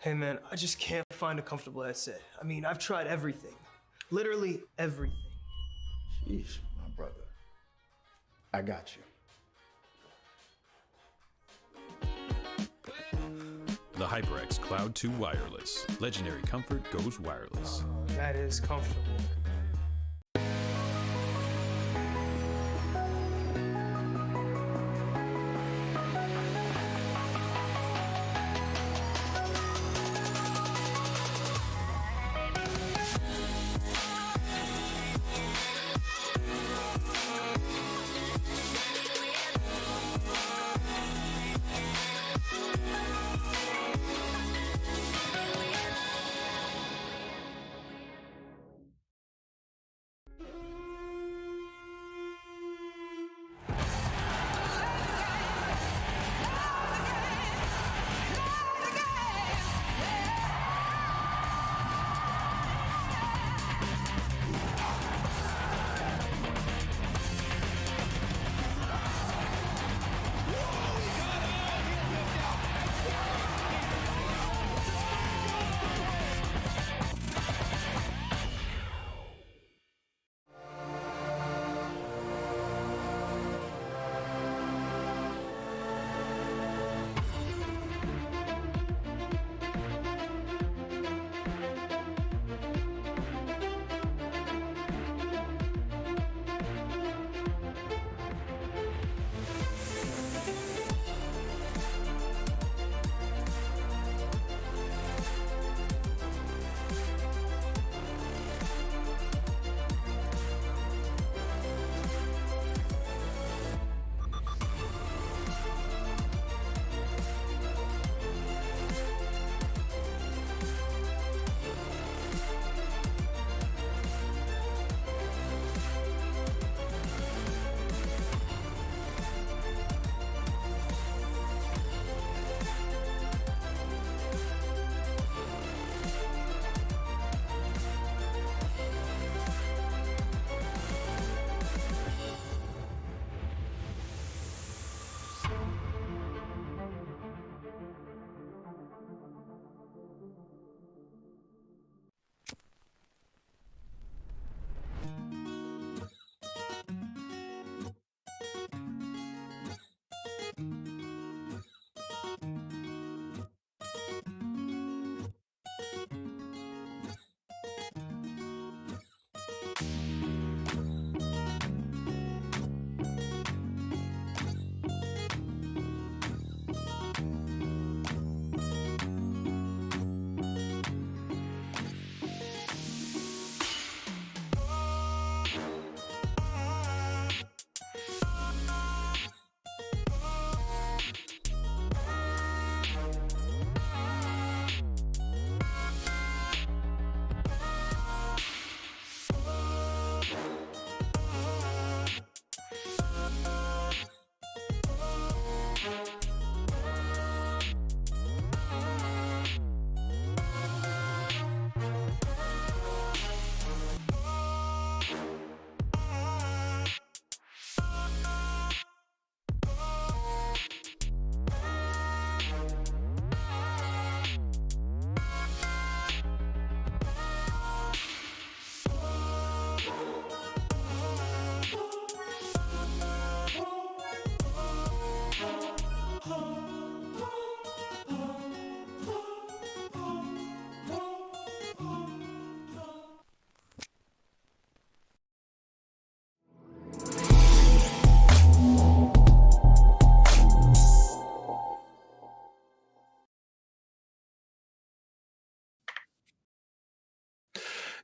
Hey man, I just can't find a comfortable headset. I mean, I've tried everything. Literally everything. Jeez, my brother. I got you. The HyperX Cloud 2 Wireless. Legendary comfort goes wireless. That is comfortable.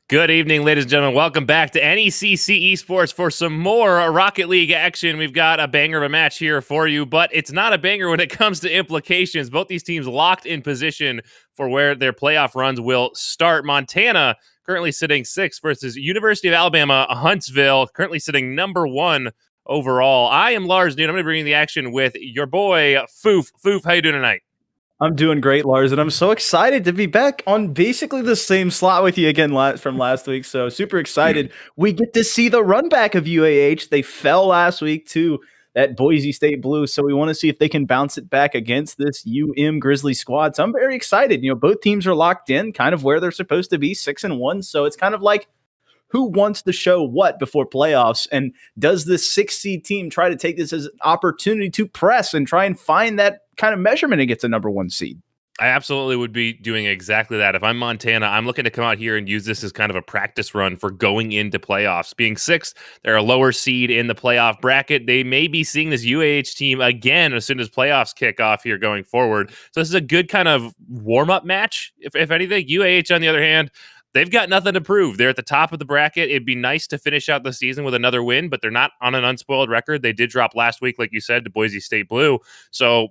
Good evening, ladies and gentlemen. Welcome back to NECC Esports for some more Rocket League action. We've got a banger of a match here for you, but it's not a banger when it comes to implications. Both these teams locked in position for where their playoff runs will start. Montana currently sitting 6th versus University of Alabama, Huntsville, currently sitting number 1 overall. I am Lars Noon. I'm going to bring you the action with your boy, Foof. Foof, how you doing tonight? I'm doing great, Lars, and I'm so excited to be back on basically the same slot with you again from last week. So super excited. We get to see the run back of UAH. They fell last week to that Boise State blue. So we want to see if they can bounce it back against this Grizzly squad. So I'm very excited. Both teams are locked in kind of where they're supposed to be, 6-1. So it's kind of like, who wants to show what before playoffs? And does this 6 seed team try to take this as an opportunity to press and try and find that kind of measurement against a number 1 seed? I absolutely would be doing exactly that. If I'm Montana, I'm looking to come out here and use this as kind of a practice run for going into playoffs. Being 6th, they're a lower seed in the playoff bracket. They may be seeing this UAH team again as soon as playoffs kick off here going forward. So this is a good kind of warm-up match, if anything. UAH, on the other hand, they've got nothing to prove. They're at the top of the bracket. It'd be nice to finish out the season with another win, but they're not on an unspoiled record. They did drop last week, like you said, to Boise State Blue. So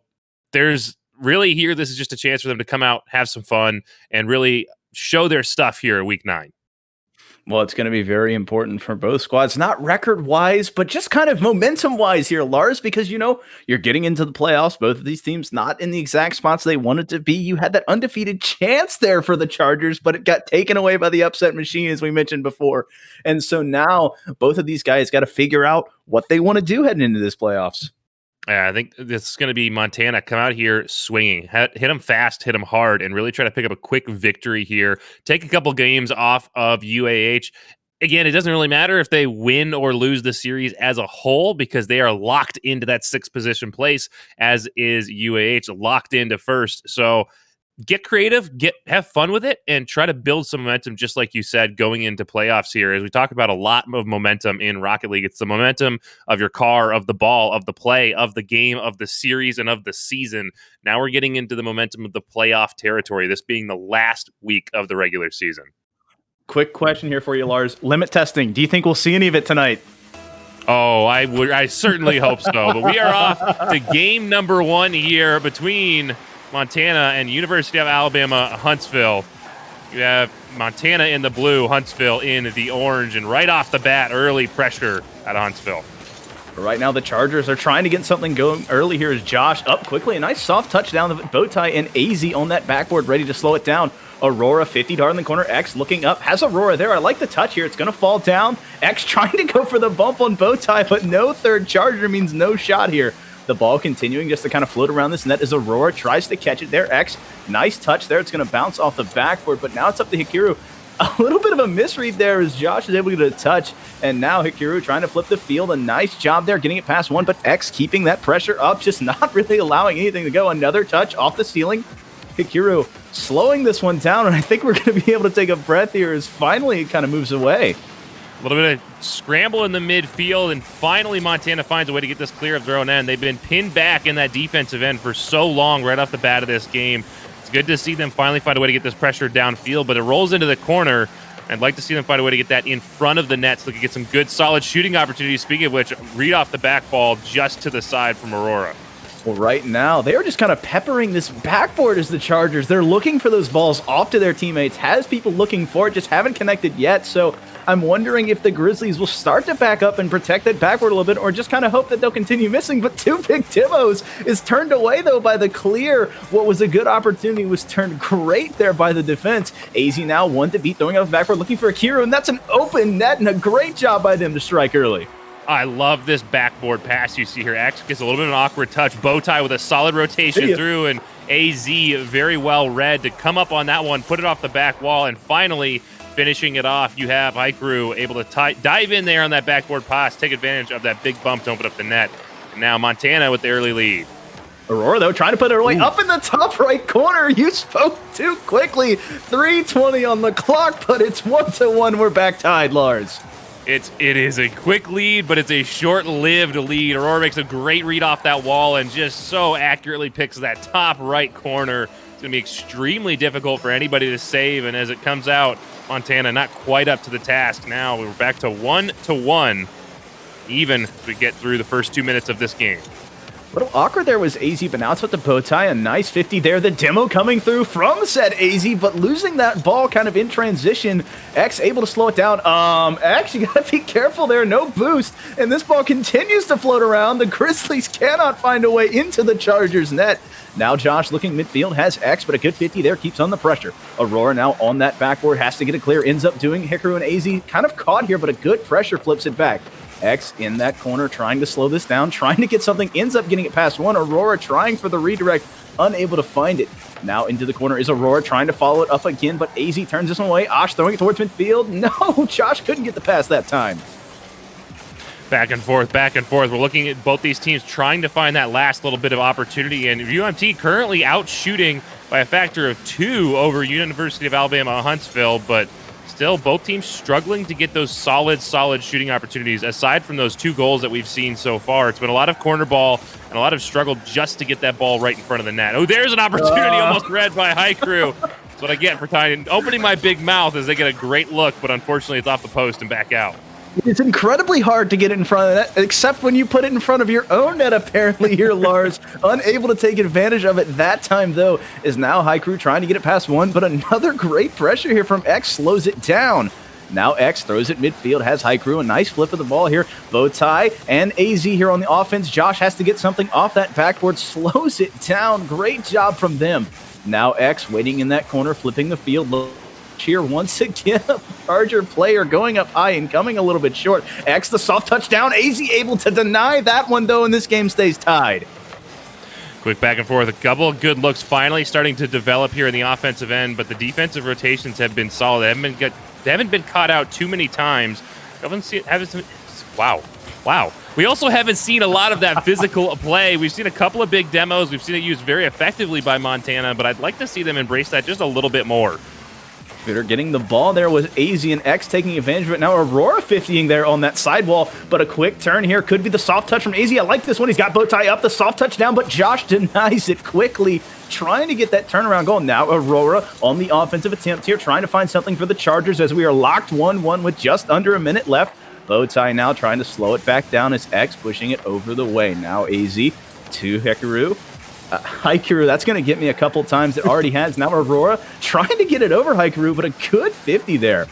there's really here, this is just a chance for them to come out, have some fun, and really show their stuff here at week 9. Well, it's going to be very important for both squads, not record-wise, but just kind of momentum-wise here, Lars, because, you're getting into the playoffs. Both of these teams not in the exact spots they wanted to be. You had that undefeated chance there for the Chargers, but it got taken away by the upset machine, as we mentioned before. And so now both of these guys got to figure out what they want to do heading into this playoffs. Yeah, I think this is going to be Montana come out here swinging, hit them fast, hit them hard, and really try to pick up a quick victory here. Take a couple games off of UAH. Again, it doesn't really matter if they win or lose the series as a whole because they are locked into that 6th position place, as is UAH, locked into first. So get creative, have fun with it, and try to build some momentum, just like you said, going into playoffs here. As we talk about a lot of momentum in Rocket League, it's the momentum of your car, of the ball, of the play, of the game, of the series, and of the season. Now we're getting into the momentum of the playoff territory, this being the last week of the regular season. Quick question here for you, Lars. Limit testing. Do you think we'll see any of it tonight? Oh, I certainly hope so. But we are off to game number 1 here between Montana and University of Alabama, Huntsville. You have Montana in the blue, Huntsville in the orange, and right off the bat, early pressure at Huntsville. Right now, the Chargers are trying to get something going early here as Josh up quickly. A nice soft touchdown, the bow tie, and AZ on that backboard, ready to slow it down. Aurora, 50 dart in the corner. X looking up, has Aurora there. I like the touch here. It's going to fall down. X trying to go for the bump on bow tie, but no third Charger means no shot here. The ball continuing just to kind of float around this net as Aurora tries to catch it there. X, nice touch there. It's going to bounce off the backboard, but now it's up to Hikiru. A little bit of a misread there as Josh is able to get a touch, and now Hikiru trying to flip the field. A nice job there getting it past one, but X keeping that pressure up, just not really allowing anything to go. Another touch off the ceiling. Hikiru slowing this one down, and I think we're going to be able to take a breath here as finally it kind of moves away. A little bit of scramble in the midfield, and finally Montana finds a way to get this clear of their own end. They've been pinned back in that defensive end for so long right off the bat of this game. It's good to see them finally find a way to get this pressure downfield, but it rolls into the corner. I'd like to see them find a way to get that in front of the net so they can get some good, solid shooting opportunities. Speaking of which, read off the back ball just to the side from Aurora. Well, right now, they are just kind of peppering this backboard as the Chargers. They're looking for those balls off to their teammates. Has people looking for it, just haven't connected yet. So I'm wondering if the Grizzlies will start to back up and protect that backboard a little bit, or just kind of hope that they'll continue missing. But two big Timos is turned away, though, by the clear. What was a good opportunity was turned great there by the defense. AZ now one to beat, throwing out the backboard, looking for Akira, and that's an open net, and a great job by them to strike early. I love this backboard pass you see here. X gets a little bit of an awkward touch. Bowtie with a solid rotation through, and AZ very well read to come up on that one, put it off the back wall, and finally finishing it off. You have Hikaru able to dive in there on that backboard pass, take advantage of that big bump to open up the net. And now Montana with the early lead. Aurora, though, trying to put it away up in the top right corner. You spoke too quickly. 3:20 on the clock, but it's 1-1. We're back tied, Lars. It is a quick lead, but it's a short-lived lead. Aurora makes a great read off that wall and just so accurately picks that top right corner. It's going to be extremely difficult for anybody to save, and as it comes out, Montana not quite up to the task. Now we're back to 1-1, even as we get through the first 2 minutes of this game. A little awkward there was AZ, but now it's with the bow tie. A nice 50 there. The demo coming through from said AZ, but losing that ball kind of in transition. X able to slow it down. X, you gotta be careful there. No boost. And this ball continues to float around. The Grizzlies cannot find a way into the Chargers net. Now Josh looking midfield, has X, but a good 50 there, keeps on the pressure. Aurora now on that backboard, has to get it clear, ends up doing Hikaru and AZ kind of caught here, but a good pressure flips it back. X in that corner trying to slow this down, trying to get something, ends up getting it past one. Aurora trying for the redirect, unable to find it. Now into the corner is Aurora trying to follow it up again, but AZ turns this one away. Osh throwing it towards midfield. No, Josh couldn't get the pass that time. Back and forth, back and forth. We're looking at both these teams trying to find that last little bit of opportunity, and UMT currently out shooting by a factor of 2 over University of Alabama Huntsville, but still both teams struggling to get those solid shooting opportunities. Aside from those 2 goals that we've seen so far, it's been a lot of corner ball and a lot of struggle just to get that ball right in front of the net. Oh, there's an opportunity almost read by Haiku. That's what I get for opening my big mouth as they get a great look, but unfortunately it's off the post and back out. It's incredibly hard to get it in front of that, except when you put it in front of your own net, apparently, here, Lars. Unable to take advantage of it that time, though, is now Haiku trying to get it past one, but another great pressure here from X slows it down. Now X throws it midfield, has Haiku, a nice flip of the ball here. Bowtie and AZ here on the offense. Josh has to get something off that backboard, slows it down. Great job from them. Now X waiting in that corner, flipping the field. Here once again, a Charger player going up high and coming a little bit short. X the soft touchdown. AZ able to deny that one, though, and this game stays tied. Quick back and forth. A couple of good looks finally starting to develop here in the offensive end, but the defensive rotations have been solid. They haven't been caught out too many times. Wow. We also haven't seen a lot of that physical play. We've seen a couple of big demos. We've seen it used very effectively by Montana, but I'd like to see them embrace that just a little bit more. Getting the ball there was AZ and X taking advantage of it. Now Aurora 50ing there on that sidewall, but a quick turn here could be the soft touch from AZ. I like this one. He's got Bowtie up, the soft touch down, but Josh denies it quickly, trying to get that turnaround goal. Now Aurora on the offensive attempt here, trying to find something for the Chargers as we are locked 1-1 with just under a minute left. Bowtie now trying to slow it back down as X pushing it over the way. Now AZ to Hikaru. Haiku, that's going to get me a couple times. It already has. Now Aurora trying to get it over Haiku, but a good 50 there.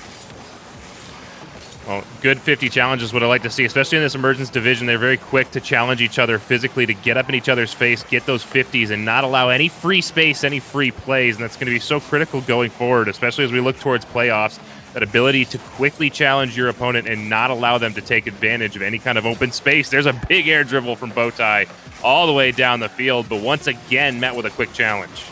Well, good 50 challenge is what I like to see, especially in this emergence division. They're very quick to challenge each other physically, to get up in each other's face, get those 50s, and not allow any free space, any free plays. And that's going to be so critical going forward, especially as we look towards playoffs. That ability to quickly challenge your opponent and not allow them to take advantage of any kind of open space. There's a big air dribble from Bowtie all the way down the field, but once again met with a quick challenge.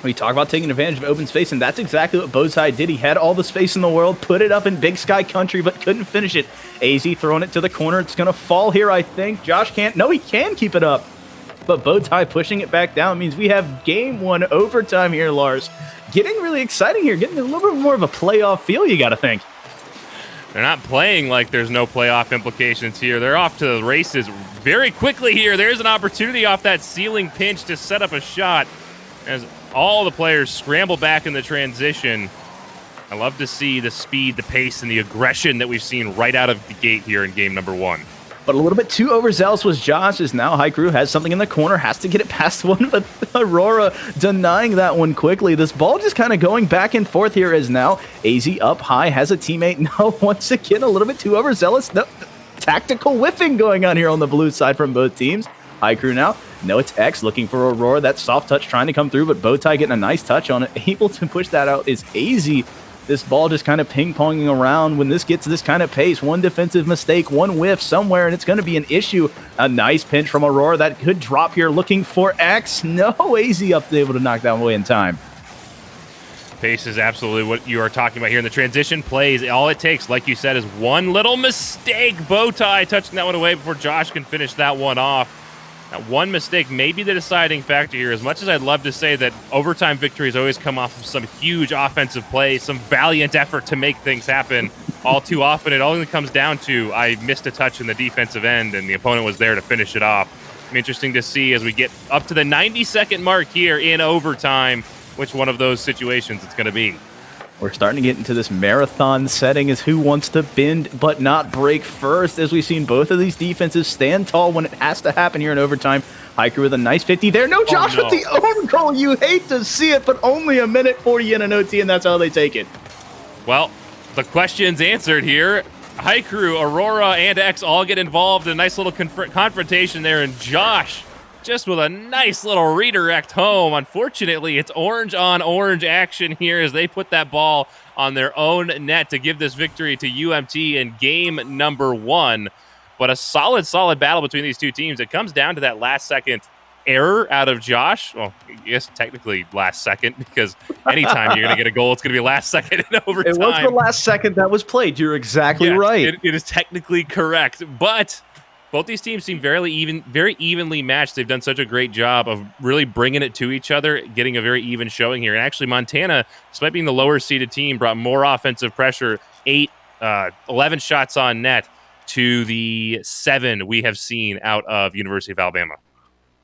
We talk about taking advantage of open space, and that's exactly what Bowtie did. He had all the space in the world, put it up in Big Sky Country, but couldn't finish it. AZ throwing it to the corner. It's going to fall here, I think. Josh can't. No, he can keep it up. But Bowtie pushing it back down means we have game 1 overtime here, Lars. Getting really exciting here, getting a little bit more of a playoff feel, you got to think. They're not playing like there's no playoff implications here. They're off to the races very quickly here. There's an opportunity off that ceiling pinch to set up a shot as all the players scramble back in the transition. I love to see the speed, the pace, and the aggression that we've seen right out of the gate here in game number 1. But a little bit too overzealous was Josh, as now Haiku has something in the corner, has to get it past one, but Aurora denying that one quickly. This ball just kind of going back and forth here as now AZ up high, has a teammate. Now, once again, a little bit too overzealous. No, tactical whiffing going on here on the blue side from both teams. Haiku now. No, it's X looking for Aurora. That soft touch trying to come through, but Bowtie getting a nice touch on it. Able to push that out is AZ. This ball just kind of ping-ponging around. When this gets this kind of pace, one defensive mistake, one whiff somewhere, and it's going to be an issue. A nice pinch from Aurora that could drop here looking for X. No, AZ up able to knock that one away in time. Pace is absolutely what you are talking about here in the transition plays. All it takes, like you said, is one little mistake. Bowtie touching that one away before Josh can finish that one off. That one mistake may be the deciding factor here. As much as I'd love to say that overtime victories always come off of some huge offensive play, some valiant effort to make things happen, all too often it only comes down to I missed a touch in the defensive end and the opponent was there to finish it off. It'll be interesting to see as we get up to the 90-second mark here in overtime which one of those situations it's going to be. We're starting to get into this marathon setting as who wants to bend but not break first, as we've seen both of these defenses stand tall when it has to happen here in overtime. Haiku with a nice 50 there. No, Josh with the own goal. You hate to see it, but only a minute 40 in an OT, and that's how they take it. Well, the question's answered here. Haiku, Aurora, and X all get involved in a nice little confrontation there, and Josh just with a nice little redirect home. Unfortunately, it's orange on orange action here as they put that ball on their own net to give this victory to UMT in game number 1. but a solid battle between these two teams. It comes down to that last second error out of Josh. Well, I guess technically last second, because anytime you're going to get a goal, it's going to be last second in overtime. It was the last second that was played. You're exactly right. It is technically correct, but both these teams seem very evenly matched. They've done such a great job of really bringing it to each other, getting a very even showing here. And actually, Montana, despite being the lower seeded team, brought more offensive pressure, 11 shots on net to the 7 we have seen out of University of Alabama.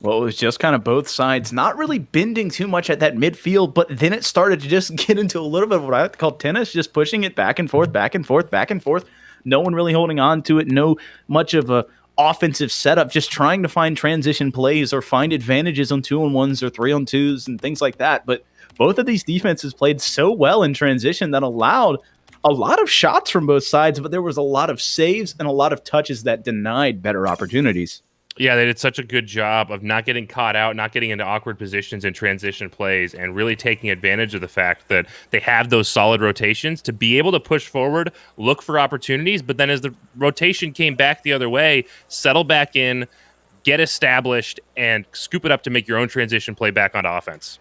Well, it was just kind of both sides, not really bending too much at that midfield, but then it started to just get into a little bit of what I like to call tennis, just pushing it back and forth, back and forth, back and forth. No one really holding on to it. No much of a offensive setup, just trying to find transition plays or find advantages on 2-on-1s or 3-on-2s and things like that. But both of these defenses played so well in transition that allowed a lot of shots from both sides, but there was a lot of saves and a lot of touches that denied better opportunities. Yeah, they did such a good job of not getting caught out, not getting into awkward positions in transition plays, and really taking advantage of the fact that they have those solid rotations to be able to push forward, look for opportunities, but then as the rotation came back the other way, settle back in, get established, and scoop it up to make your own transition play back onto offense.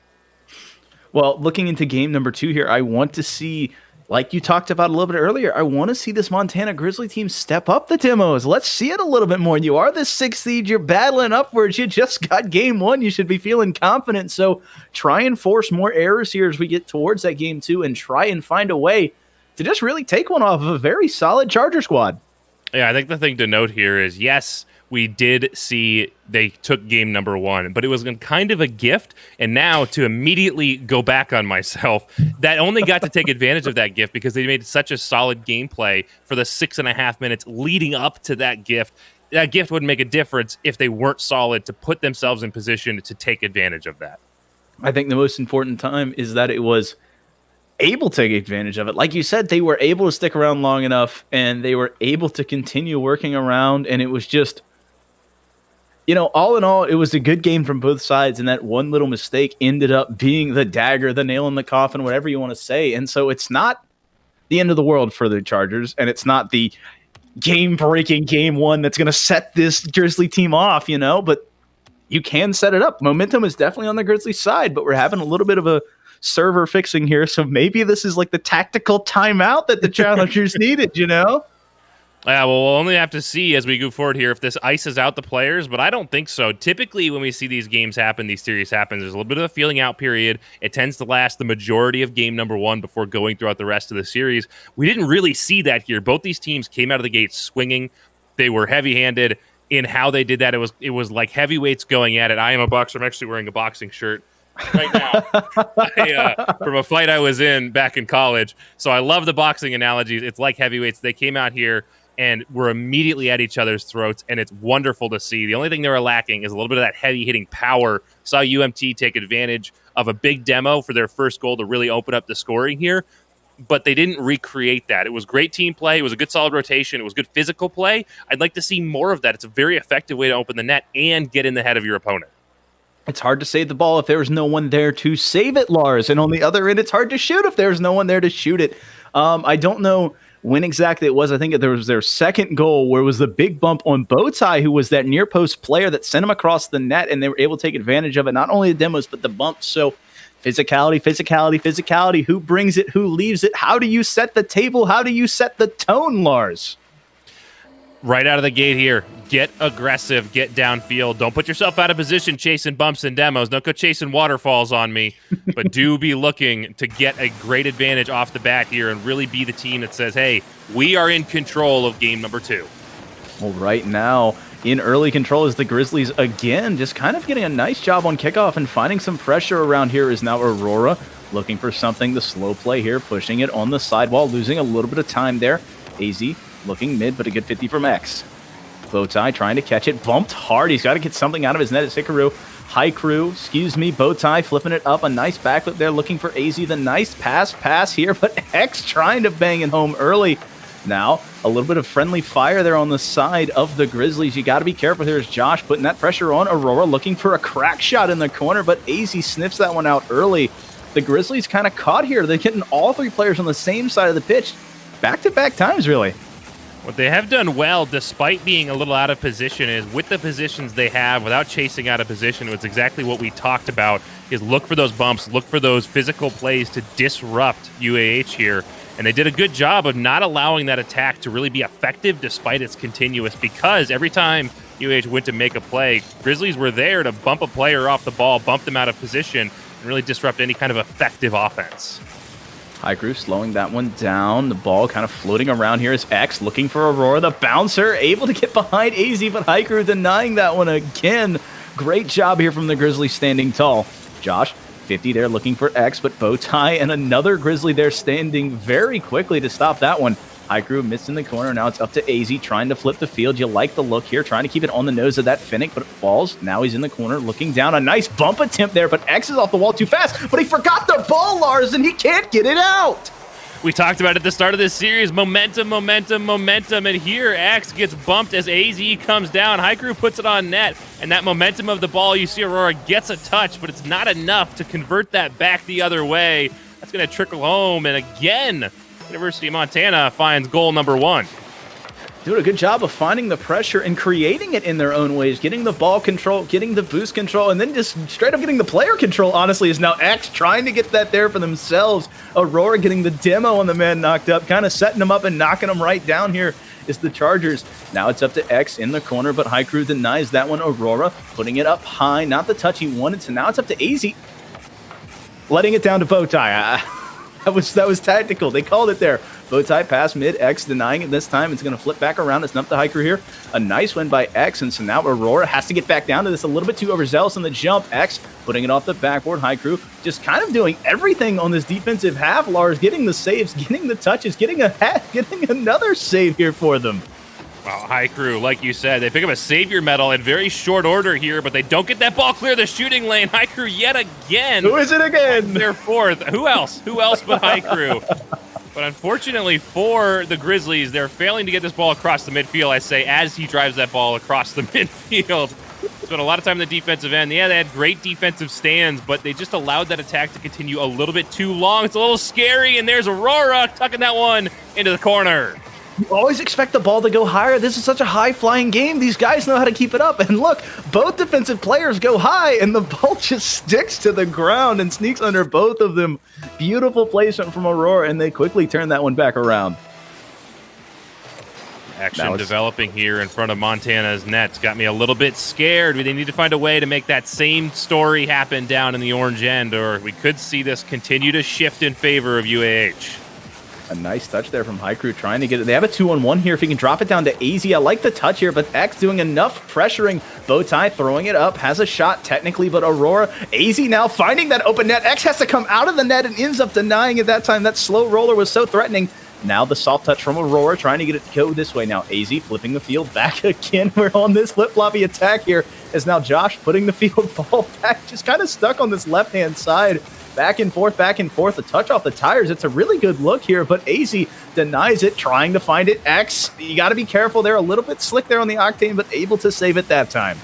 Well, looking into game number 2 here, I want to see, like you talked about a little bit earlier, I want to see this Montana Grizzly team step up the demos. Let's see it a little bit more. You are the 6th seed. You're battling upwards. You just got game 1. You should be feeling confident. So try and force more errors here as we get towards that game 2 and try and find a way to just really take one off of a very solid Charger squad. Yeah, I think the thing to note here is, yes, we did see they took game number 1, but it was kind of a gift. And now to immediately go back on myself, that only got to take advantage of that gift because they made such a solid gameplay for the 6.5 minutes leading up to that gift. That gift would make a difference if they weren't solid to put themselves in position to take advantage of that. I think the most important time is that it was able to take advantage of it. Like you said, they were able to stick around long enough and they were able to continue working around. And it was just, you know, all in all, it was a good game from both sides, and that one little mistake ended up being the dagger, the nail in the coffin, whatever you want to say. And so it's not the end of the world for the Chargers, and it's not the game-breaking game 1 that's going to set this Grizzly team off, you know, but you can set it up. Momentum is definitely on the Grizzly side, but we're having a little bit of a server fixing here, so maybe this is like the tactical timeout that the Challengers needed, you know? Yeah, well, we'll only have to see as we go forward here if this ices out the players, but I don't think so. Typically, when we see these games happen, these series happen, there's a little bit of a feeling out period. It tends to last the majority of game number 1 before going throughout the rest of the series. We didn't really see that here. Both these teams came out of the gate swinging. They were heavy-handed in how they did that. It was like heavyweights going at it. I am a boxer. I'm actually wearing a boxing shirt right now from a fight I was in back in college. So I love the boxing analogies. It's like heavyweights. They came out here and we're immediately at each other's throats, and it's wonderful to see. The only thing they were lacking is a little bit of that heavy-hitting power. Saw UMT take advantage of a big demo for their first goal to really open up the scoring here, but they didn't recreate that. It was great team play. It was a good solid rotation. It was good physical play. I'd like to see more of that. It's a very effective way to open the net and get in the head of your opponent. It's hard to save the ball if there's no one there to save it, Lars. And on the other end, it's hard to shoot if there's no one there to shoot it. I don't know when exactly it was. I think there was their second goal where it was the big bump on Bowtie, who was that near post player that sent him across the net, and they were able to take advantage of it. Not only the demos, but the bumps. So physicality. Who brings it? Who leaves it? How do you set the table? How do you set the tone, Lars? Right out of the gate here, get aggressive, get downfield. Don't put yourself out of position chasing bumps and demos. Don't go chasing waterfalls on me, but do be looking to get a great advantage off the bat here and really be the team that says, hey, we are in control of game number 2. Well, right now, in early control is the Grizzlies again, just kind of getting a nice job on kickoff and finding some pressure around here is now Aurora looking for something to slow play here, pushing it on the sidewall, losing a little bit of time there. AZ looking mid, but a good 50 from X. Bowtie trying to catch it, bumped hard. He's got to get something out of his net. It's Hikaru. High crew, Bowtie flipping it up. A nice backflip there, looking for AZ. The nice pass here, but X trying to bang it home early. Now, a little bit of friendly fire there on the side of the Grizzlies. You got to be careful. Here's Josh putting that pressure on Aurora, looking for a crack shot in the corner, but AZ sniffs that one out early. The Grizzlies kind of caught here. They're getting all 3 players on the same side of the pitch. Back-to-back times, really. What they have done well, despite being a little out of position, is with the positions they have, without chasing out of position, it's exactly what we talked about, is look for those bumps, look for those physical plays to disrupt UAH here. And they did a good job of not allowing that attack to really be effective despite its continuous, because every time UAH went to make a play, Grizzlies were there to bump a player off the ball, bump them out of position, and really disrupt any kind of effective offense. Haiku slowing that one down. The ball kind of floating around here is X looking for Aurora. The bouncer able to get behind AZ, but Haiku denying that one again. Great job here from the Grizzlies standing tall. Josh, 50 there looking for X, but Bowtie and another Grizzly there standing very quickly to stop that one. Haiku missed in the corner. Now it's up to AZ trying to flip the field. You like the look here, trying to keep it on the nose of that Finnick, but it falls. Now he's in the corner looking down. A nice bump attempt there, but X is off the wall too fast. But he forgot the ball, Lars, and he can't get it out. We talked about at the start of this series, momentum, momentum, momentum, and here X gets bumped as AZ comes down. Haiku puts it on net, and that momentum of the ball, you see Aurora gets a touch, but it's not enough to convert that back the other way. That's going to trickle home, and again, University of Montana finds goal number 1. Doing a good job of finding the pressure and creating it in their own ways, getting the ball control, getting the boost control, and then just straight up getting the player control, honestly, is now X trying to get that there for themselves. Aurora getting the demo on the man knocked up, kind of setting them up and knocking them right down here is the Chargers. Now it's up to X in the corner, but Haiku denies that one. Aurora putting it up high, not the touch he wanted, so now it's up to AZ. Letting it down to Bowtie. That was tactical. They called it there. Bowtie pass mid, X denying it this time. It's going to flip back around. It's up to Haiku here. A nice win by X, and so now Aurora has to get back down to this a little bit too overzealous on the jump. X putting it off the backboard. Haiku just kind of doing everything on this defensive half, Lars, getting the saves, getting the touches, getting another save here for them. Well, Haiku, like you said, they pick up a savior medal in very short order here, but they don't get that ball clear the shooting lane. Haiku yet again. Who is it again? They're fourth. Who else? Who else but Haiku? But unfortunately for the Grizzlies, they're failing to get this ball across the midfield, I say, as he drives that ball across the midfield. Spent a lot of time in the defensive end. Yeah, they had great defensive stands, but they just allowed that attack to continue a little bit too long. It's a little scary, and there's Aurora tucking that one into the corner. You always expect the ball to go higher. This is such a high-flying game. These guys know how to keep it up. And look, both defensive players go high, and the ball just sticks to the ground and sneaks under both of them. Beautiful placement from Aurora, and they quickly turn that one back around. Action developing here in front of Montana's nets. Got me a little bit scared. They need to find a way to make that same story happen down in the orange end, or we could see this continue to shift in favor of UAH. A nice touch there from Haiku trying to get it. They have a 2-on-1 here. If he can drop it down to AZ, I like the touch here, but X doing enough pressuring. Bowtie throwing it up, has a shot technically, but Aurora, AZ now finding that open net. X has to come out of the net and ends up denying it that time. That slow roller was so threatening. Now the soft touch from Aurora, trying to get it to go this way. Now AZ flipping the field back again. We're on this flip-floppy attack here, as now Josh putting the field ball back, just kind of stuck on this left-hand side. Back and forth, a touch off the tires. It's a really good look here, but AZ denies it, trying to find it. X, you got to be careful there. A little bit slick there on the Octane, but able to save it that time.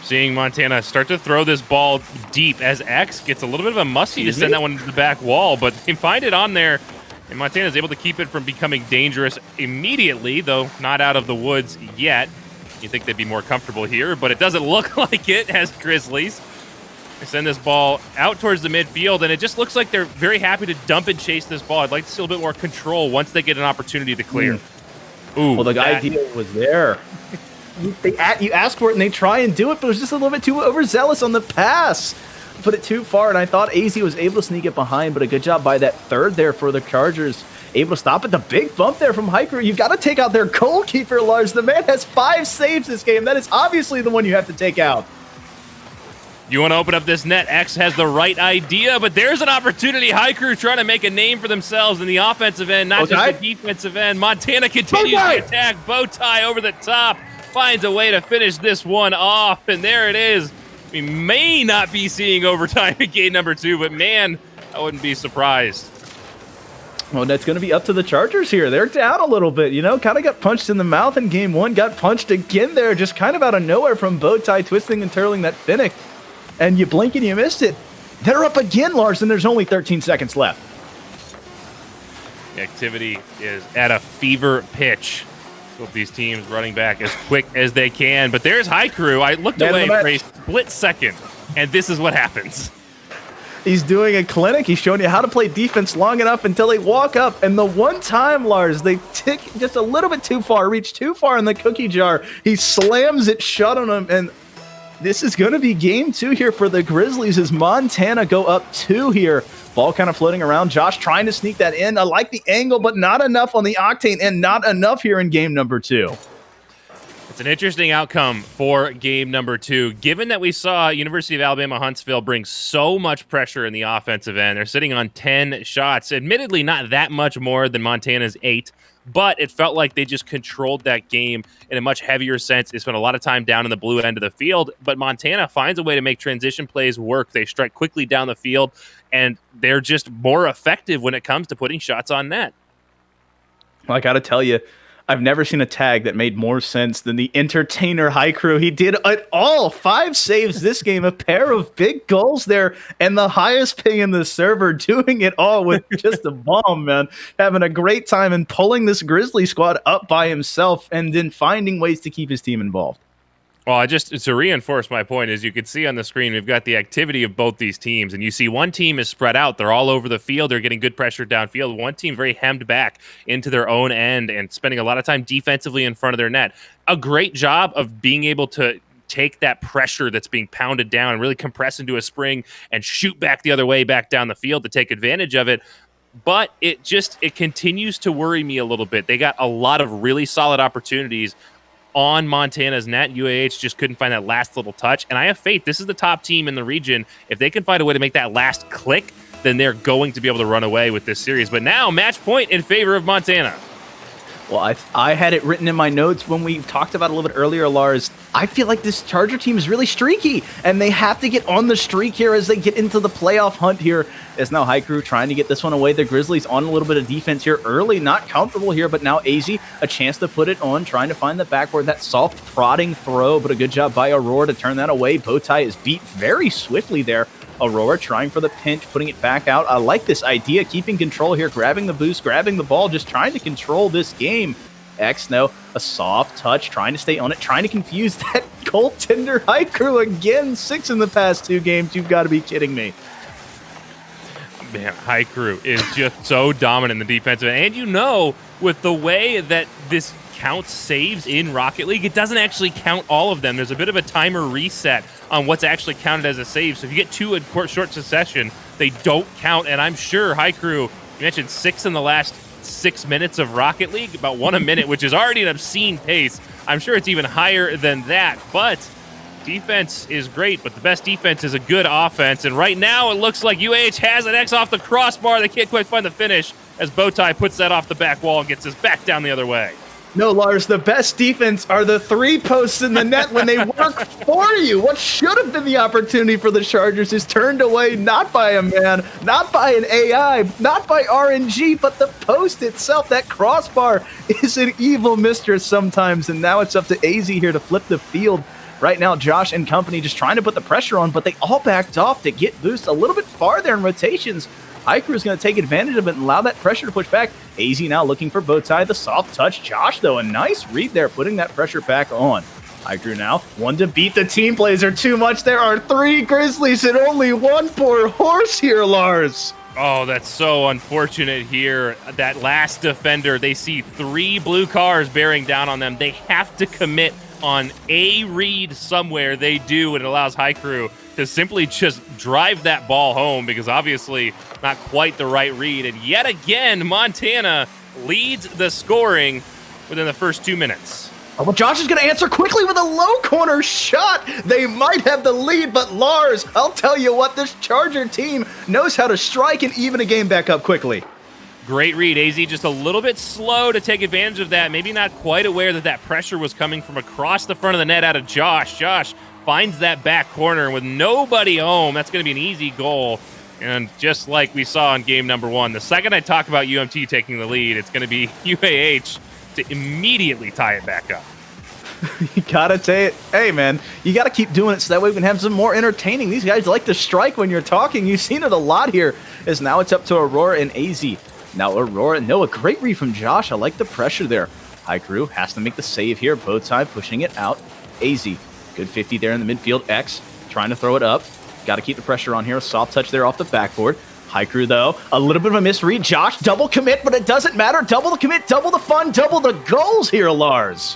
Seeing Montana start to throw this ball deep as X gets a little bit of a musty to send that one to the back wall, but they find it on there, and Montana's able to keep it from becoming dangerous immediately, though not out of the woods yet. You think they'd be more comfortable here, but it doesn't look like it as Grizzlies. They send this ball out towards the midfield, and it just looks like they're very happy to dump and chase this ball. I'd like to see a little bit more control once they get an opportunity to clear. Ooh, well, the idea was there. You ask for it, and they try and do it, but it was just a little bit too overzealous on the pass. Put it too far, and I thought AZ was able to sneak it behind, but a good job by that third there for the Chargers. Able to stop it. The big bump there from Haiku. You've got to take out their goalkeeper, Lars. The man has 5 saves this game. That is obviously the one you have to take out. You want to open up this net. X has the right idea, but there's an opportunity. Haiku trying to make a name for themselves in the offensive end, not just the defensive end. Montana continues the attack. Bowtie over the top. Finds a way to finish this one off, and there it is. We may not be seeing overtime in game number 2, but man, I wouldn't be surprised. Well, that's going to be up to the Chargers here. They're down a little bit, you know, kind of got punched in the mouth in game 1, got punched again there, just kind of out of nowhere from Bowtie twisting and twirling that Finnick. And you blink and you missed it. They're up again, Lars, and there's only 13 seconds left. The activity is at a fever pitch Hope these teams running back as quick as they can. But there's High Crew. I looked Man of away the for a split second, and this is what happens. He's doing a clinic. He's showing you how to play defense long enough until they walk up. And the one time, Lars, they tick just a little bit too far, reach too far in the cookie jar. He slams it shut on him. And this is going to be game 2 here for the Grizzlies as Montana go up 2 here. Ball kind of floating around. Josh trying to sneak that in. I like the angle, but not enough on the Octane and not enough here in game number 2. It's an interesting outcome for game number 2. Given that we saw University of Alabama Huntsville bring so much pressure in the offensive end, they're sitting on 10 shots. Admittedly, not that much more than Montana's 8, but it felt like they just controlled that game in a much heavier sense. They spent a lot of time down in the blue end of the field, but Montana finds a way to make transition plays work. They strike quickly down the field, and they're just more effective when it comes to putting shots on net. Well, I got to tell you, I've never seen a tag that made more sense than the entertainer High Crew. He did it all. 5 saves this game, a pair of big goals there, and the highest ping in the server, doing it all with just a bomb, man. Having a great time and pulling this Grizzly squad up by himself and then finding ways to keep his team involved. Well, to reinforce my point, as you can see on the screen, we've got the activity of both these teams. And you see one team is spread out. They're all over the field. They're getting good pressure downfield. One team very hemmed back into their own end and spending a lot of time defensively in front of their net. A great job of being able to take that pressure that's being pounded down and really compress into a spring and shoot back the other way, back down the field to take advantage of it. But it continues to worry me a little bit. They got a lot of really solid opportunities on Montana's net. UAH just couldn't find that last little touch. And I have faith. This is the top team in the region. If they can find a way to make that last click, then they're going to be able to run away with this series. But now, match point in favor of Montana. Well, I had it written in my notes when we talked about it a little bit earlier, Lars. I feel like this Charger team is really streaky, and they have to get on the streak here as they get into the playoff hunt here. As now High Crew trying to get this one away. The Grizzlies on a little bit of defense here early, not comfortable here, but now AZ a chance to put it on, trying to find the backboard, that soft prodding throw, but a good job by Aurora to turn that away. Bowtie is beat very swiftly there. Aurora trying for the pinch, putting it back out. I like this idea, keeping control here, grabbing the boost, grabbing the ball, just trying to control this game. X, no, a soft touch, trying to stay on it, trying to confuse that goaltender. High Crew again, 6 in the past 2 games. You've got to be kidding me. Man, High Crew is just so dominant in the defensive end. And you know, with the way that this counts saves in Rocket League, it doesn't actually count all of them. There's a bit of a timer reset on what's actually counted as a save. So if you get 2 in short succession, they don't count. And I'm sure High Crew, you mentioned 6 in the last 6 minutes of Rocket League, about 1 a minute, which is already an obscene pace. I'm sure it's even higher than that. But defense is great, but the best defense is a good offense. And right now, it looks like UAH has an X off the crossbar. They can't quite find the finish as Bowtie puts that off the back wall and gets us back down the other way. No, Lars, the best defense are the 3 posts in the net when they work for you. What should have been the opportunity for the Chargers is turned away not by a man, not by an AI, not by RNG, but the post itself. That crossbar is an evil mistress sometimes, and now it's up to AZ here to flip the field. Right now, Josh and company just trying to put the pressure on, but they all backed off to get Boost a little bit farther in rotations. High Crew is going to take advantage of it and allow that pressure to push back. AZ now looking for Bowtie, the soft touch. Josh, though, a nice read there, putting that pressure back on. High Crew now, 1 to beat. The team plays are too much. There are 3 Grizzlies and only 1 poor horse here, Lars. Oh, that's so unfortunate here. That last defender, they see 3 blue cars bearing down on them. They have to commit on a read somewhere. They do, and it allows High Crew to simply just drive that ball home because obviously not quite the right read. And yet again, Montana leads the scoring within the first 2 minutes. Oh, well, Josh is going to answer quickly with a low corner shot. They might have the lead, but Lars, I'll tell you what, this Charger team knows how to strike and even a game back up quickly. Great read. AZ just a little bit slow to take advantage of that. Maybe not quite aware that that pressure was coming from across the front of the net out of Josh. Josh finds that back corner, and with nobody home, that's going to be an easy goal. And just like we saw in game number 1, the second I talk about UMT taking the lead, it's going to be UAH to immediately tie it back up. You gotta say it. Hey, man, you gotta keep doing it so that way we can have some more entertaining. These guys like to strike when you're talking. You've seen it a lot here, as now it's up to Aurora and AZ. Now Aurora, no, a great read from Josh. I like the pressure there. High Crew has to make the save here. Bowtie pushing it out. AZ, good 50 there in the midfield. X trying to throw it up. Got to keep the pressure on here. A soft touch there off the backboard. High Crew, though, a little bit of a misread. Josh, double commit, but it doesn't matter. Double the commit, double the fun, double the goals here, Lars.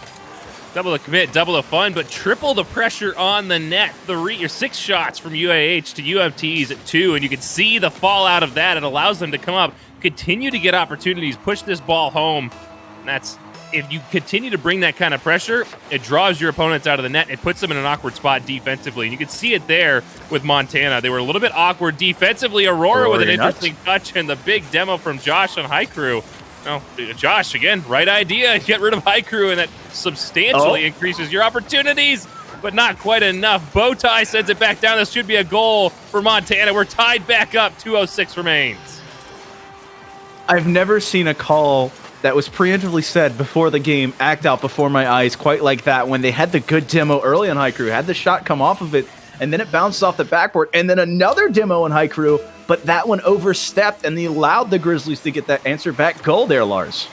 Double the commit, double the fun, but triple the pressure on the net. Your 6 shots from UAH to UMT's at 2, and you can see the fallout of that. It allows them to come up, continue to get opportunities, push this ball home. And that's, if you continue to bring that kind of pressure, it draws your opponents out of the net. It puts them in an awkward spot defensively. And you can see it there with Montana. They were a little bit awkward defensively. Aurora with an interesting touch, and the big demo from Josh on High Crew. No, Josh, again, right idea. Get rid of High Crew, and that substantially increases your opportunities, but not quite enough. Bowtie sends it back down. This should be a goal for Montana. We're tied back up. 2:06 remains. I've never seen a call that was preemptively said before the game act out before my eyes quite like that when they had the good demo early on High Crew, had the shot come off of it, and then it bounced off the backboard, and then another demo on High Crew, but that one overstepped, and they allowed the Grizzlies to get that answer back goal there, Lars.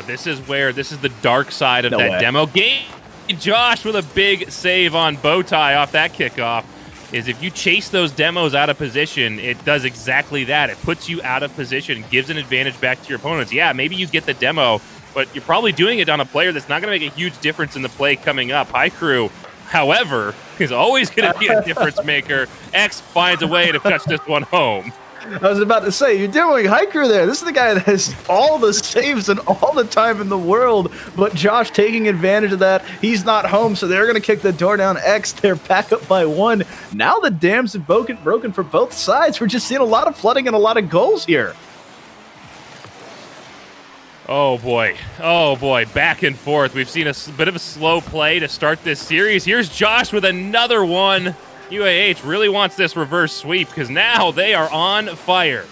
This is the dark side of that demo game. Josh with a big save on Bowtie off that kickoff. Is if you chase those demos out of position, it does exactly that. It puts you out of position, gives an advantage back to your opponents. Yeah, maybe you get the demo, but you're probably doing it on a player that's not going to make a huge difference in the play coming up. High Crew, however, is always going to be a difference maker. X finds a way to touch this one home. I was about to say, you're demoing High Crew there. This is the guy that has all the saves and all the time in the world, but Josh taking advantage of that. He's not home, so they're going to kick the door down. X, they're back up by 1. Now the dams have broken for both sides. We're just seeing a lot of flooding and a lot of goals here. Oh boy, back and forth. We've seen a bit of a slow play to start this series. Here's Josh with another one. UAH really wants this reverse sweep because now they are on fire.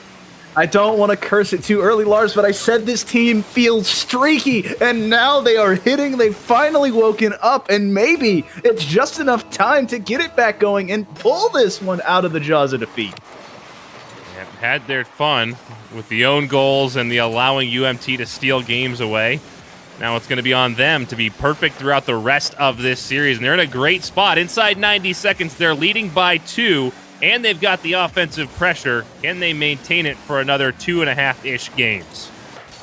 I don't want to curse it too early, Lars, but I said this team feels streaky, and now they are hitting. They've finally woken up, and maybe it's just enough time to get it back going and pull this one out of the jaws of defeat. Yeah, had their fun with the own goals and the allowing UMT to steal games away. Now it's going to be on them to be perfect throughout the rest of this series, and they're in a great spot. Inside 90 seconds, they're leading by 2, and they've got the offensive pressure. Can they maintain it for another 2.5-ish games?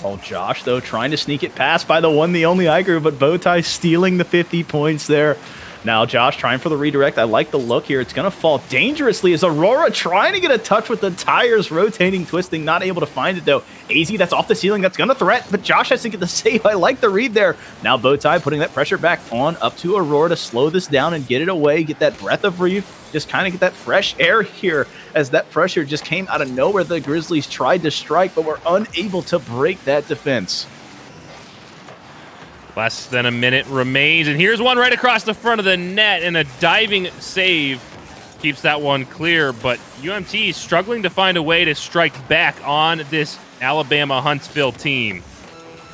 Oh, Josh, though, trying to sneak it past by the one, the only High Crew, but Bowtie stealing the 50 points there. Now Josh trying for the redirect. I like the look here. It's going to fall dangerously as Aurora trying to get a touch with the tires rotating, twisting, not able to find it though. AZ, that's off the ceiling. That's going to threat, but Josh has to get the save. I like the read there. Now Bowtie putting that pressure back on up to Aurora to slow this down and get it away, get that breath of breath, just kind of get that fresh air here as that pressure just came out of nowhere. The Grizzlies tried to strike, but were unable to break that defense. Less than a minute remains, and here's one right across the front of the net, and a diving save keeps that one clear, but UMT is struggling to find a way to strike back on this Alabama Huntsville team.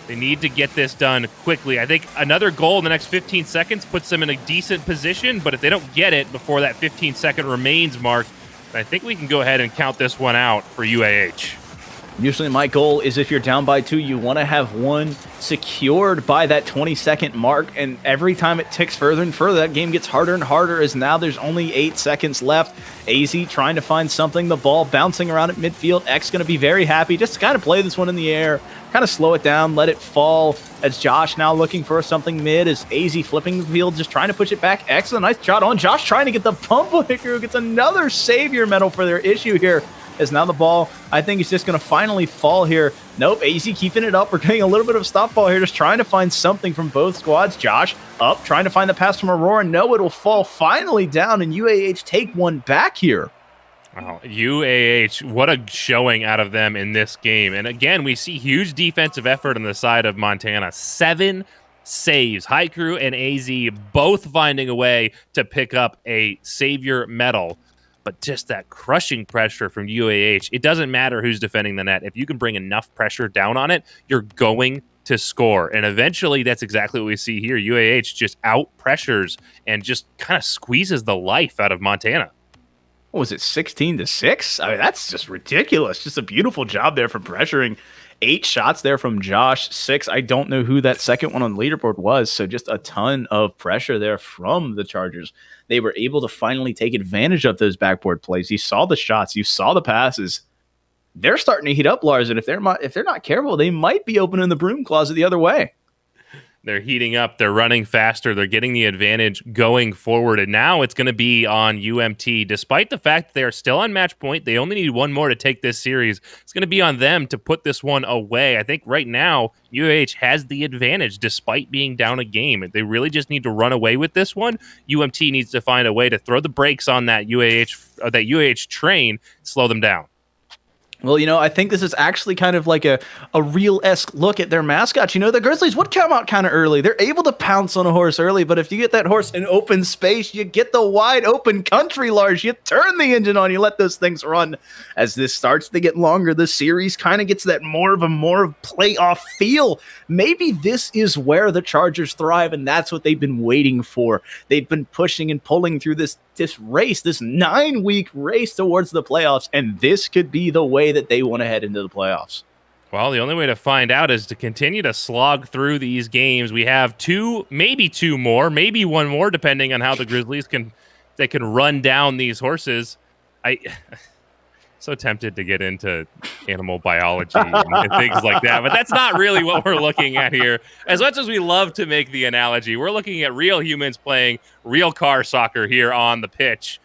They need to get this done quickly. I think another goal in the next 15 seconds puts them in a decent position, but if they don't get it before that 15-second remains mark, I think we can go ahead and count this one out for UAH. Usually my goal is if you're down by 2, you want to have one secured by that 20-second mark, and every time it ticks further and further, that game gets harder and harder as now there's only 8 seconds left. AZ trying to find something, the ball bouncing around at midfield. X going to be very happy just to kind of play this one in the air, kind of slow it down, let it fall as Josh now looking for something mid as AZ flipping the field, just trying to push it back. X, a nice shot on Josh trying to get the pump on it, who gets another savior medal for their issue here. As now the ball, I think, is just going to finally fall here. Nope, AZ keeping it up. We're getting a little bit of stop ball here, just trying to find something from both squads. Josh up, trying to find the pass from Aurora. No, it'll fall finally down, and UAH take one back here. Wow, UAH, what a showing out of them in this game. And again, we see huge defensive effort on the side of Montana. 7 saves. High Crew and AZ both finding a way to pick up a savior medal. But just that crushing pressure from UAH, it doesn't matter who's defending the net. If you can bring enough pressure down on it, you're going to score. And eventually, that's exactly what we see here. UAH just out-pressures and just kind of squeezes the life out of Montana. What was it, 16-6? I mean, that's just ridiculous. Just a beautiful job there for pressuring 8 shots there from Josh, 6. I don't know who that second one on the leaderboard was, so just a ton of pressure there from the Chargers. They were able to finally take advantage of those backboard plays. You saw the shots, you saw the passes. They're starting to heat up, Lars, and if they're not careful, they might be opening the broom closet the other way. They're heating up. They're running faster. They're getting the advantage going forward. And now it's going to be on UMT. Despite the fact that they are still on match point, they only need one more to take this series. It's going to be on them to put this one away. I think right now, UAH has the advantage despite being down a game. They really just need to run away with this one. UMT needs to find a way to throw the brakes on that UAH train, slow them down. Well, I think this is actually kind of like a real-esque look at their mascots. The Grizzlies would come out kind of early. They're able to pounce on a horse early, but if you get that horse in open space, you get the wide open country, Lars. You turn the engine on, you let those things run. As this starts to get longer, the series kind of gets that more of playoff feel. Maybe this is where the Chargers thrive, and that's what they've been waiting for. They've been pushing and pulling through this race, this 9-week race towards the playoffs, and this could be the way that they want to head into the playoffs. Well, the only way to find out is to continue to slog through these games. We have 2, maybe 2 more, maybe 1 more, depending on how the Grizzlies can run down these horses. So tempted to get into animal biology and things like that, but that's not really what we're looking at here. As much as we love to make the analogy, we're looking at real humans playing real car soccer here on the pitch.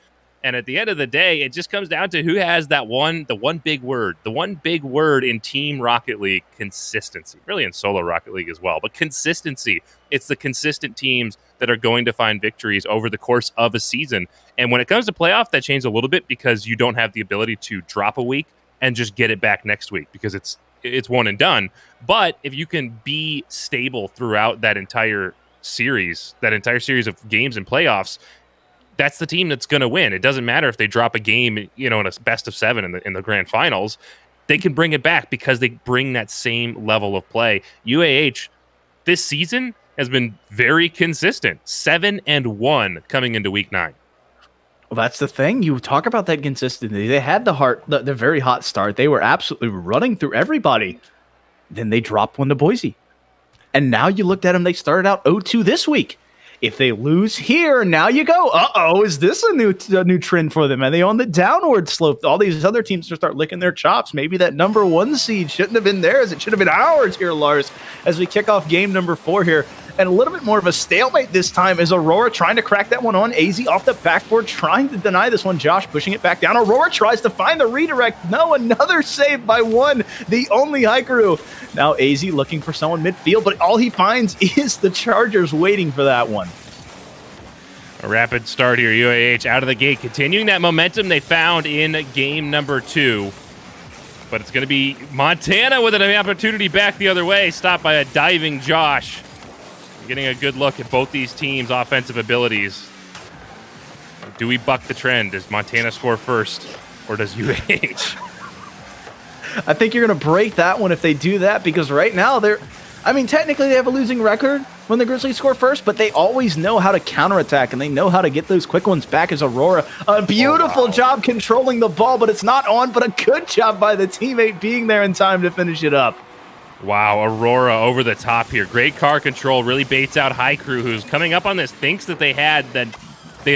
And at the end of the day, it just comes down to who has the one big word in Team Rocket League: consistency. Really in solo Rocket League as well, but consistency. It's the consistent teams that are going to find victories over the course of a season. And when it comes to playoff, that changes a little bit because you don't have the ability to drop a week and just get it back next week because it's one and done. But if you can be stable throughout that entire series of games and playoffs, that's the team that's going to win. It doesn't matter if they drop a game, in a best of 7 in the grand finals. They can bring it back because they bring that same level of play. UAH this season has been very consistent, 7-1 coming into week 9. Well, that's the thing. You talk about that consistency. They had the very hot start. They were absolutely running through everybody. Then they dropped one to Boise. And now you looked at them, they started out 0-2 this week. If they lose here, now you go, is this a new trend for them? Are they on the downward slope? All these other teams will start licking their chops. Maybe that number 1 seed shouldn't have been theirs. It should have been ours here, Lars, as we kick off game number 4 here. And a little bit more of a stalemate this time is Aurora trying to crack that one on. AZ off the backboard trying to deny this one. Josh pushing it back down. Aurora tries to find the redirect. No, another save by one. The only Hikaru. Now AZ looking for someone midfield, but all he finds is the Chargers waiting for that one. A rapid start here. UAH out of the gate, continuing that momentum they found in game number 2. But it's going to be Montana with an opportunity back the other way, stopped by a diving Josh. Getting a good look at both these teams' offensive abilities. Do we buck the trend? Does Montana score first, or does UAH? I think you're going to break that one if they do that, because right now technically they have a losing record when the Grizzlies score first, but they always know how to counterattack, and they know how to get those quick ones back as Aurora. A beautiful job controlling the ball, but it's not on, but a good job by the teammate being there in time to finish it up. Wow, Aurora over the top here. Great car control, really baits out Hikaru, who's coming up on this, thinks that they had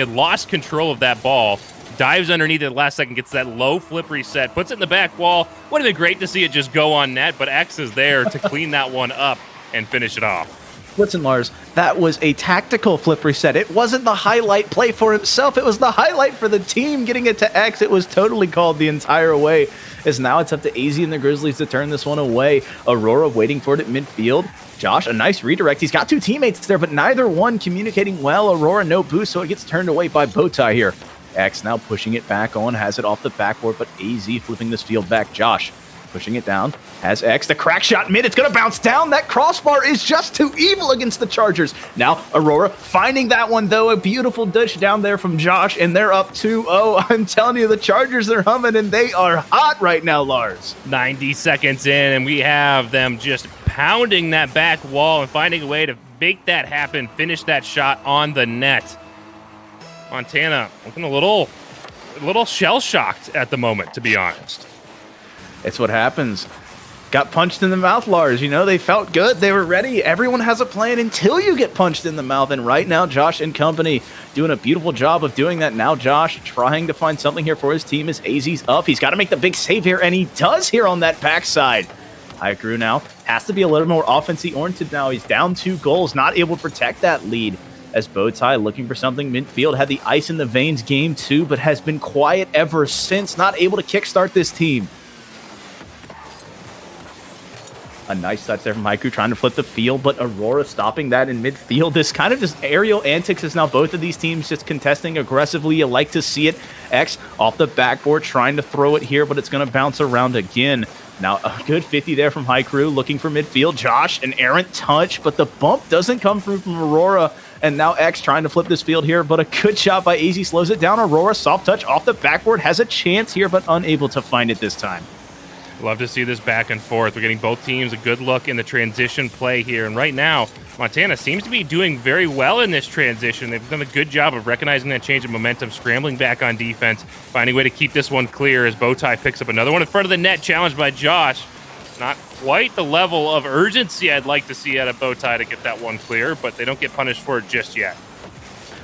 lost control of that ball. Dives underneath it last second, gets that low flip reset, puts it in the back wall. Would have been great to see it just go on net, but X is there to clean that one up and finish it off. Listen, Lars, that was a tactical flip reset. It wasn't the highlight play for himself. It was the highlight for the team getting it to X. It was totally called the entire way. As now it's up to AZ and the Grizzlies to turn this one away. Aurora waiting for it at midfield. Josh, a nice redirect. He's got 2 teammates there, but neither one communicating well. Aurora, no boost, so it gets turned away by Bowtie here. X now pushing it back on, has it off the backboard, but AZ flipping this field back. Josh pushing it down, has X, the crack shot mid, it's going to bounce down. That crossbar is just too evil against the Chargers. Now Aurora finding that one, though. A beautiful dish down there from Josh, and they're up 2-0. I'm telling you, the Chargers are humming, and they are hot right now, Lars. 90 seconds in, and we have them just pounding that back wall and finding a way to make that happen, finish that shot on the net. Montana looking a little shell-shocked at the moment, to be honest. It's what happens. got punched in the mouth, Lars. You know, they felt good. They were ready. Everyone has a plan until you get punched in the mouth. And right now, Josh and company doing a beautiful job of doing that. Now, Josh trying to find something here for his team as AZ's up. He's got to make the big save here, and he does here on that backside. Haiku now has to be a little more offensive oriented now. He's down 2 goals, not able to protect that lead. As Bowtie looking for something midfield, had the ice in the veins game 2, but has been quiet ever since, not able to kickstart this team. A nice touch there from Haiku, trying to flip the field, but Aurora stopping that in midfield. This kind of just aerial antics is now both of these teams just contesting aggressively. You like to see it. X off the backboard, trying to throw it here, but it's going to bounce around again. Now, a good 50 there from Haiku, looking for midfield. Josh, an errant touch, but the bump doesn't come through from Aurora. And now X trying to flip this field here, but a good shot by AZ slows it down. Aurora, soft touch off the backboard, has a chance here, but unable to find it this time. Love to see this back and forth. We're getting both teams a good look in the transition play here. And right now, Montana seems to be doing very well in this transition. They've done a good job of recognizing that change of momentum, scrambling back on defense, finding a way to keep this one clear as Bowtie picks up another one in front of the net, challenged by Josh. Not quite the level of urgency I'd like to see out of Bowtie to get that one clear, but they don't get punished for it just yet.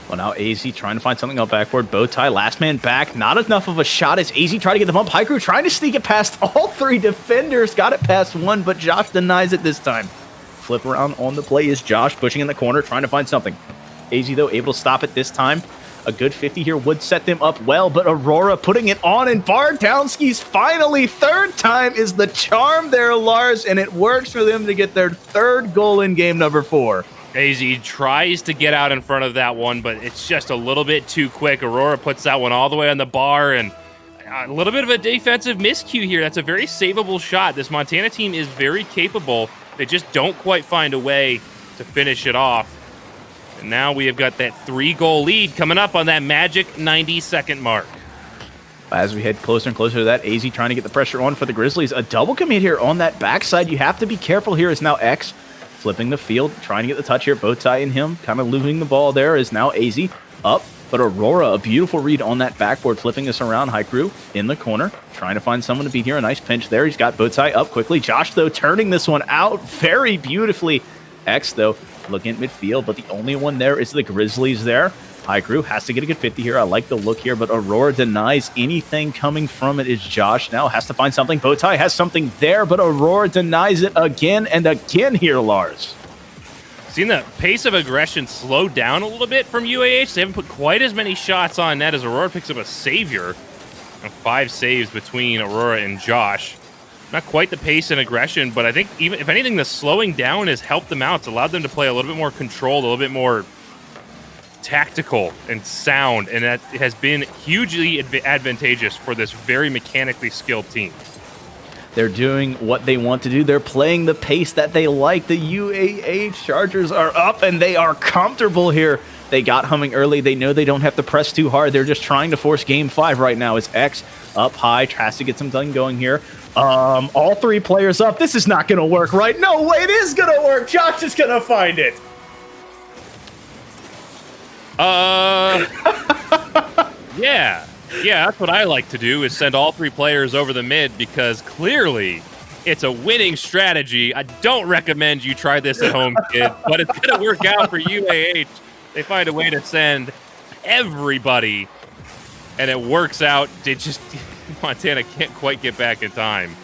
Well, now AZ trying to find something up backboard. Bowtie, last man back. Not enough of a shot as AZ trying to get the bump. Haiku trying to sneak it past all 3 defenders. Got it past 1, but Josh denies it this time. Flip around on the play is Josh pushing in the corner, trying to find something. AZ, though, able to stop it this time. A good 50 here would set them up well, but Aurora putting it on, and Bardowski's finally, 3rd time is the charm there, Lars, and it works for them to get their 3rd goal in game number 4. AZ tries to get out in front of that one, but it's just a little bit too quick. Aurora puts that one all the way on the bar, and a little bit of a defensive miscue here. That's a very savable shot. This Montana team is very capable. They just don't quite find a way to finish it off. And now we have got that 3-goal lead coming up on that magic 90-second mark. As we head closer and closer to that, AZ trying to get the pressure on for the Grizzlies. A double commit here on that backside. You have to be careful here as now X flipping the field, trying to get the touch here. Bowtie and him kind of losing the ball there is now AZ up. But Aurora, a beautiful read on that backboard, flipping this around. Haiku in the corner, trying to find someone to beat here. A nice pinch there. He's got Bowtie up quickly. Josh, though, turning this one out very beautifully. X, though, looking at midfield, but the only one there is the Grizzlies there. Haiku has to get a good 50 here. I like the look here, but Aurora denies anything coming from it. Is Josh now has to find something. Bowtie has something there, but Aurora denies it again and again here, Lars. Seen the pace of aggression slow down a little bit from UAH. They haven't put quite as many shots on net as Aurora picks up a savior. 5 saves between Aurora and Josh. Not quite the pace and aggression, but I think even if anything, the slowing down has helped them out. It's allowed them to play a little bit more controlled, a little bit more tactical and sound, and that has been hugely advantageous for this very mechanically skilled team. They're doing what they want to do. They're playing the pace that they like. The UAH Chargers are up, and they are comfortable here. They got humming early. They know they don't have to press too hard. They're just trying to force game 5 right now. It's X up high, tries to get something going here. All 3 players up. This is not going to work, right? No way, it is going to work. Josh is going to find it. Yeah, that's what I like to do, is send all 3 players over the mid, because clearly it's a winning strategy. I don't recommend you try this at home, kid, but it's going to work out for UAH. They find a way to send everybody, and it works out. Montana can't quite get back in time.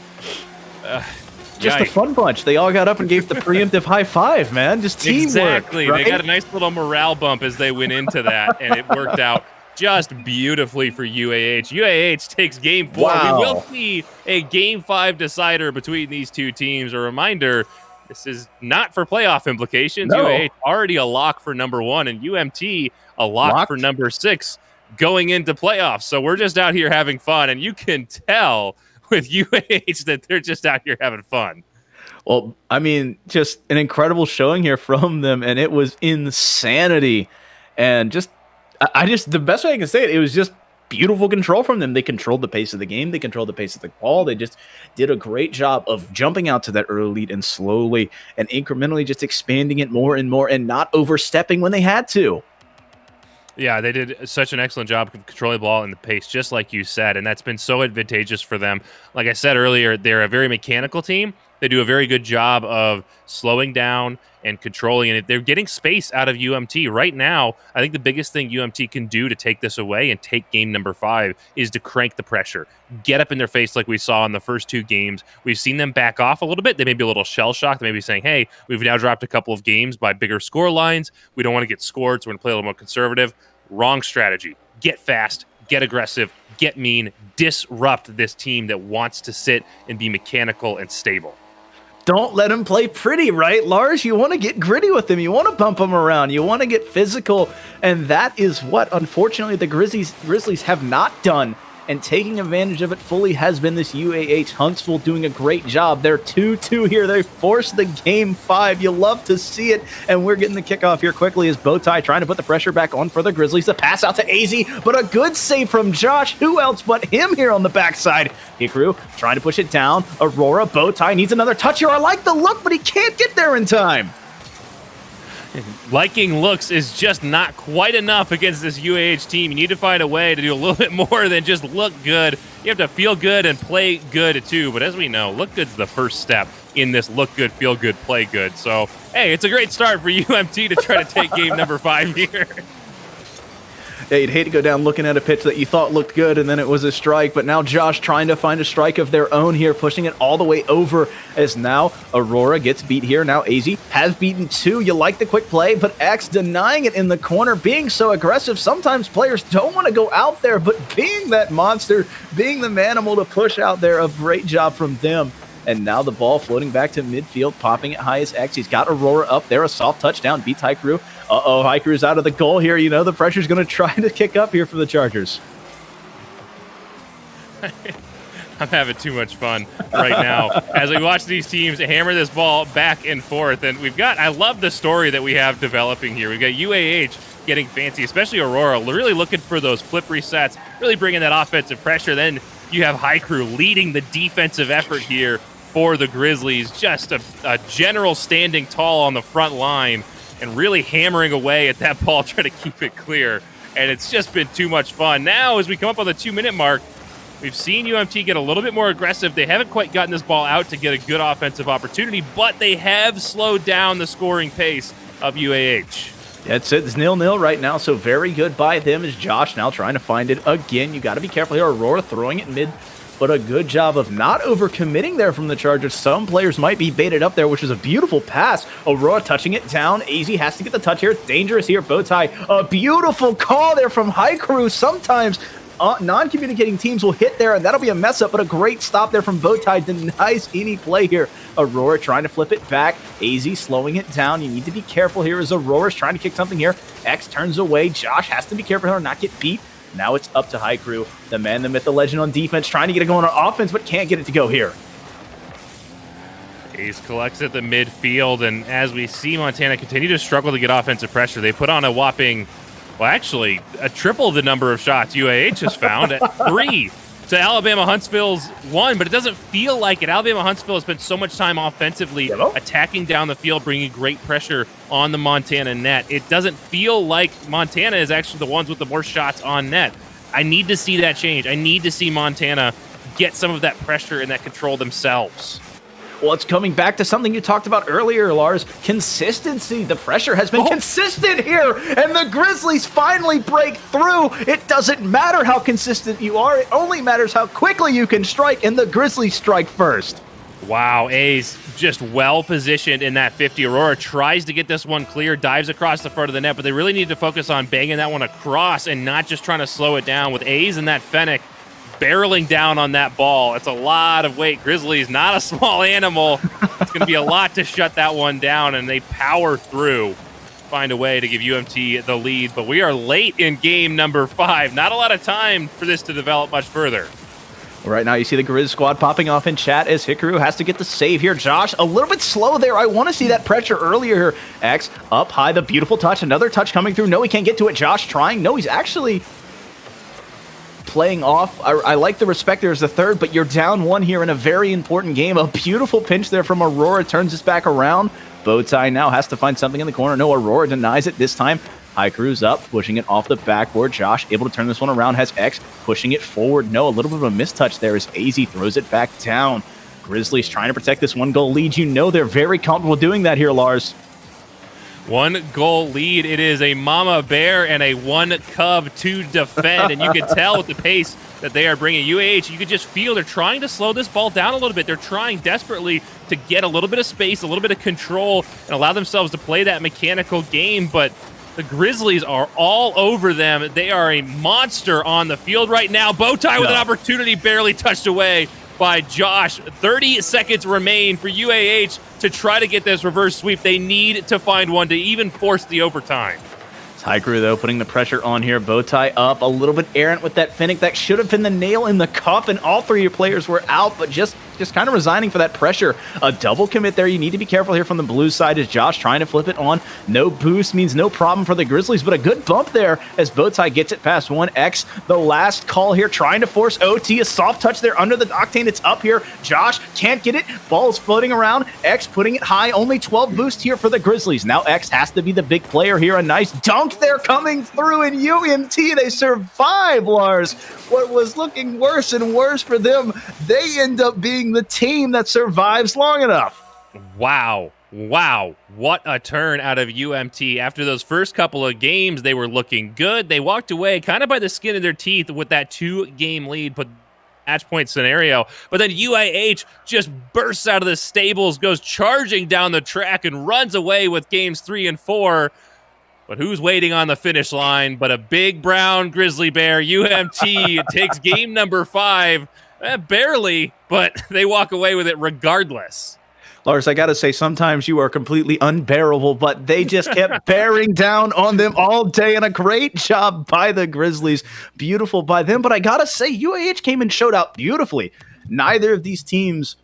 Just a fun bunch. They all got up and gave the preemptive high five, man. Just teamwork. Exactly. Right? They got a nice little morale bump as they went into that, and it worked out just beautifully for UAH. UAH takes game 4. Wow. We will see a game 5 decider between these 2 teams. A reminder, this is not for playoff implications. No. UAH already a lock for number 1, and UMT a lock for number 6 going into playoffs. So we're just out here having fun, and you can tell with UAH that they're just out here having fun. Well, I mean, just an incredible showing here from them, and it was insanity. And the best way I can say it, it was just beautiful control from them. They controlled the pace of the game. They controlled the pace of the ball. They just did a great job of jumping out to that early lead and slowly and incrementally just expanding it more and more and not overstepping when they had to. Yeah, they did such an excellent job of controlling the ball and the pace, just like you said, and that's been so advantageous for them. Like I said earlier, they're a very mechanical team. They do a very good job of slowing down and controlling it. They're getting space out of UMT. Right now, I think the biggest thing UMT can do to take this away and take game number 5 is to crank the pressure. Get up in their face like we saw in the first 2 games. We've seen them back off a little bit. They may be a little shell-shocked. They may be saying, hey, we've now dropped a couple of games by bigger score lines. We don't want to get scored, so we're going to play a little more conservative. Wrong strategy. Get fast, get aggressive, get mean, disrupt this team that wants to sit and be mechanical and stable. Don't let him play pretty, right, Lars? You want to get gritty with him. You want to bump him around. You want to get physical. And that is what, unfortunately, the Grizzlies have not done. And taking advantage of it fully has been this UAH. Huntsville doing a great job. They're 2-2 here. They forced the game 5. You love to see it. And we're getting the kickoff here quickly as Bowtie trying to put the pressure back on for the Grizzlies. The pass out to AZ, but a good save from Josh. Who else but him here on the backside? Hikaru trying to push it down. Aurora, Bowtie needs another touch here. I like the look, but he can't get there in time. Liking looks is just not quite enough against this UAH team. You need to find a way to do a little bit more than just look good. You have to feel good and play good too. But as we know, look good's the first step in this look good, feel good, play good. So, hey, it's a great start for UMT to try to take game number 5 here. Yeah, you'd hate to go down looking at a pitch that you thought looked good and then it was a strike, but now Josh trying to find a strike of their own here, pushing it all the way over as now Aurora gets beat here. Now AZ has beaten 2. You like the quick play, but X denying it in the corner, being so aggressive. Sometimes players don't want to go out there, but being that monster, being the manimal to push out there, a great job from them. And now the ball floating back to midfield, popping it high as X. He's got Aurora up there, a soft touchdown, beats Hikaru. Uh-oh, Hikaru's out of the goal here. You know the pressure's going to try to kick up here for the Chargers. I'm having too much fun right now as we watch these teams hammer this ball back and forth. And I love the story that we have developing here. We've got UAH getting fancy, especially Aurora, really looking for those flip resets, really bringing that offensive pressure. Then you have Hikaru leading the defensive effort here for the Grizzlies. Just a general standing tall on the front line and really hammering away at that ball, trying to keep it clear. And it's just been too much fun. Now, as we come up on the 2-minute mark, we've seen UMT get a little bit more aggressive. They haven't quite gotten this ball out to get a good offensive opportunity, but they have slowed down the scoring pace of UAH. That's it. It's 0-0 right now, so very good by them as Josh now trying to find it again. You got to be careful here. Aurora throwing it mid, but a good job of not overcommitting there from the Chargers. Some players might be baited up there, which is a beautiful pass. Aurora touching it down. AZ has to get the touch here. It's dangerous here. Bowtie, a beautiful call there from Hikaru. Sometimes non-communicating teams will hit there, and that'll be a mess up, but a great stop there from Bowtie. Denies any play here. Aurora trying to flip it back. AZ slowing it down. You need to be careful here as Aurora's trying to kick something here. X turns away. Josh has to be careful here and not get beat. Now it's up to Hikaru, the man, the myth, the legend on defense, trying to get it going on offense, but can't get it to go here. Ace collects at the midfield, and as we see Montana continue to struggle to get offensive pressure, they put on a whopping, well, actually, a triple the number of shots UAH has found at 3 to Alabama Huntsville's 1, but it doesn't feel like it. Alabama Huntsville has spent so much time offensively attacking down the field, bringing great pressure on the Montana net. It doesn't feel like Montana is actually the ones with the more shots on net. I need to see that change. I need to see Montana get some of that pressure and that control themselves. Well, it's coming back to something you talked about earlier, Lars. Consistency. The pressure has been consistent here, and the Grizzlies finally break through. It doesn't matter how consistent you are. It only matters how quickly you can strike, and the Grizzlies strike first. Wow, A's just well positioned in that 50. Aurora tries to get this one clear, dives across the front of the net, but they really need to focus on banging that one across and not just trying to slow it down. With A's and that Fennec barreling down on that ball, it's a lot of weight. Grizzlies, not a small animal. It's going to be a lot to shut that one down, and they power through, find a way to give UMT the lead. But we are late in game number 5. Not a lot of time for this to develop much further. Right now, you see the Grizz squad popping off in chat as Hikaru has to get the save here. Josh, a little bit slow there. I want to see that pressure earlier. X up high, the beautiful touch. Another touch coming through. No, he can't get to it. Josh trying. No, he's actually playing off. I like the respect there as the third, but you're down 1 here in a very important game. A beautiful pinch there from Aurora turns this back around. Bowtie now has to find something in the corner. No, Aurora denies it this time. Hikaru's up, pushing it off the backboard. Josh able to turn this one around, has X pushing it forward. No, a little bit of a mistouch there as AZ throws it back down. Grizzlies trying to protect this 1-goal lead. You know they're very comfortable doing that here, Lars. 1-goal lead. It is a mama bear and a 1 cub to defend, and you can tell with the pace that they are bringing. UAH, you could just feel they're trying to slow this ball down a little bit. They're trying desperately to get a little bit of space, a little bit of control, and allow themselves to play that mechanical game, but the Grizzlies are all over them. They are a monster on the field right now. Bowtie with an opportunity, barely touched away by Josh. 30 seconds remain for UAH to try to get this reverse sweep. They need to find one to even force the overtime. Tigru, though, putting the pressure on here. Bowtie up, a little bit errant with that Finnick. That should have been the nail in the coffin. All 3 of your players were out, but just kind of resigning for that pressure. A double commit there. You need to be careful here from the Blues side as Josh trying to flip it on. No boost means no problem for the Grizzlies, but a good bump there as Bowtie gets it past 1X. The last call here, trying to force OT. A soft touch there under the Octane. It's up here. Josh can't get it. Ball's floating around. X putting it high. Only 12 boost here for the Grizzlies. Now X has to be the big player here. A nice dunk there coming through in UMT. They survive, Lars. What was looking worse and worse for them, they end up being the team that survives long enough. Wow. What a turn out of UMT. After those first couple of games, they were looking good. They walked away kind of by the skin of their teeth with that 2-game lead, but match point scenario. But then UAH just bursts out of the stables, goes charging down the track, and runs away with games 3 and 4. But who's waiting on the finish line but a big brown grizzly bear? UMT takes game number 5. Barely, but they walk away with it regardless. Lars, I got to say, sometimes you are completely unbearable, but they just kept bearing down on them all day, and a great job by the Grizzlies. Beautiful by them, but I got to say, UAH came and showed out beautifully. Neither of these teams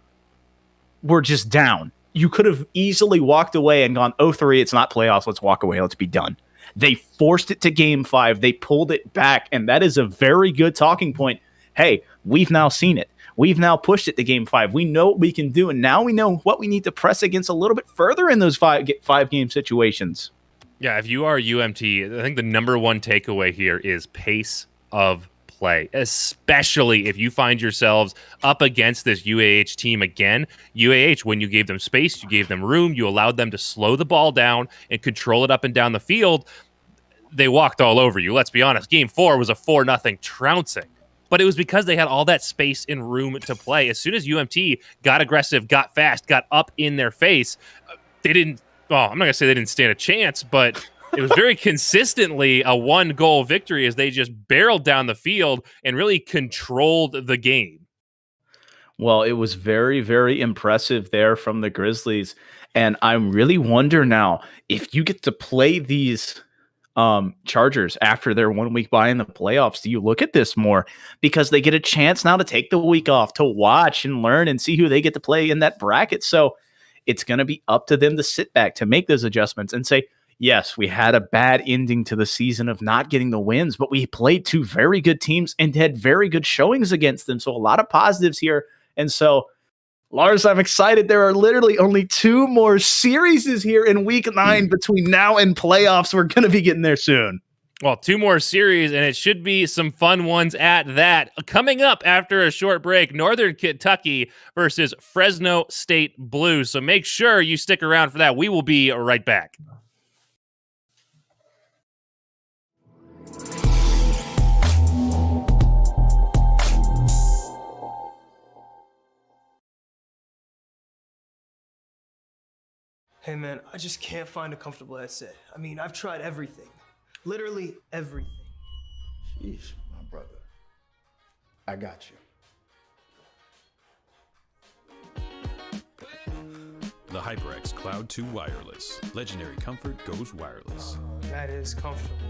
were just down. You could have easily walked away and gone, 0-3, it's not playoffs, let's walk away, let's be done. They forced it to game 5. They pulled it back, and that is a very good talking point. Hey, we've now seen it. We've now pushed it to game 5. We know what we can do, and now we know what we need to press against a little bit further in those 5-game situations. Yeah, if you are UMT, I think the number 1 takeaway here is pace of play, especially if you find yourselves up against this UAH team again. UAH, when you gave them space, you gave them room, you allowed them to slow the ball down and control it up and down the field, they walked all over you. Let's be honest, game 4 was a 4-0 trouncing. But it was because they had all that space and room to play. As soon as UMT got aggressive, got fast, got up in their face, they didn't, well, I'm not going to say they didn't stand a chance, but it was very consistently a 1-goal victory as they just barreled down the field and really controlled the game. Well, it was very, very impressive there from the Grizzlies. And I really wonder now, if you get to play these Chargers after their 1 week bye in the playoffs, do you look at this more? Because they get a chance now to take the week off, to watch and learn and see who they get to play in that bracket. So it's going to be up to them to sit back, to make those adjustments and say, yes, we had a bad ending to the season of not getting the wins, but we played 2 very good teams and had very good showings against them. So a lot of positives here. And so, Lars, I'm excited. There are literally only 2 more series here in week 9 between now and playoffs. We're going to be getting there soon. Well, 2 more series, and it should be some fun ones at that. Coming up after a short break, Northern Kentucky versus Fresno State Blues. So make sure you stick around for that. We will be right back. Hey man, I just can't find a comfortable headset. I mean, I've tried everything. Literally everything. Jeez, my brother. I got you. The HyperX Cloud 2 Wireless. Legendary comfort goes wireless. That is comfortable.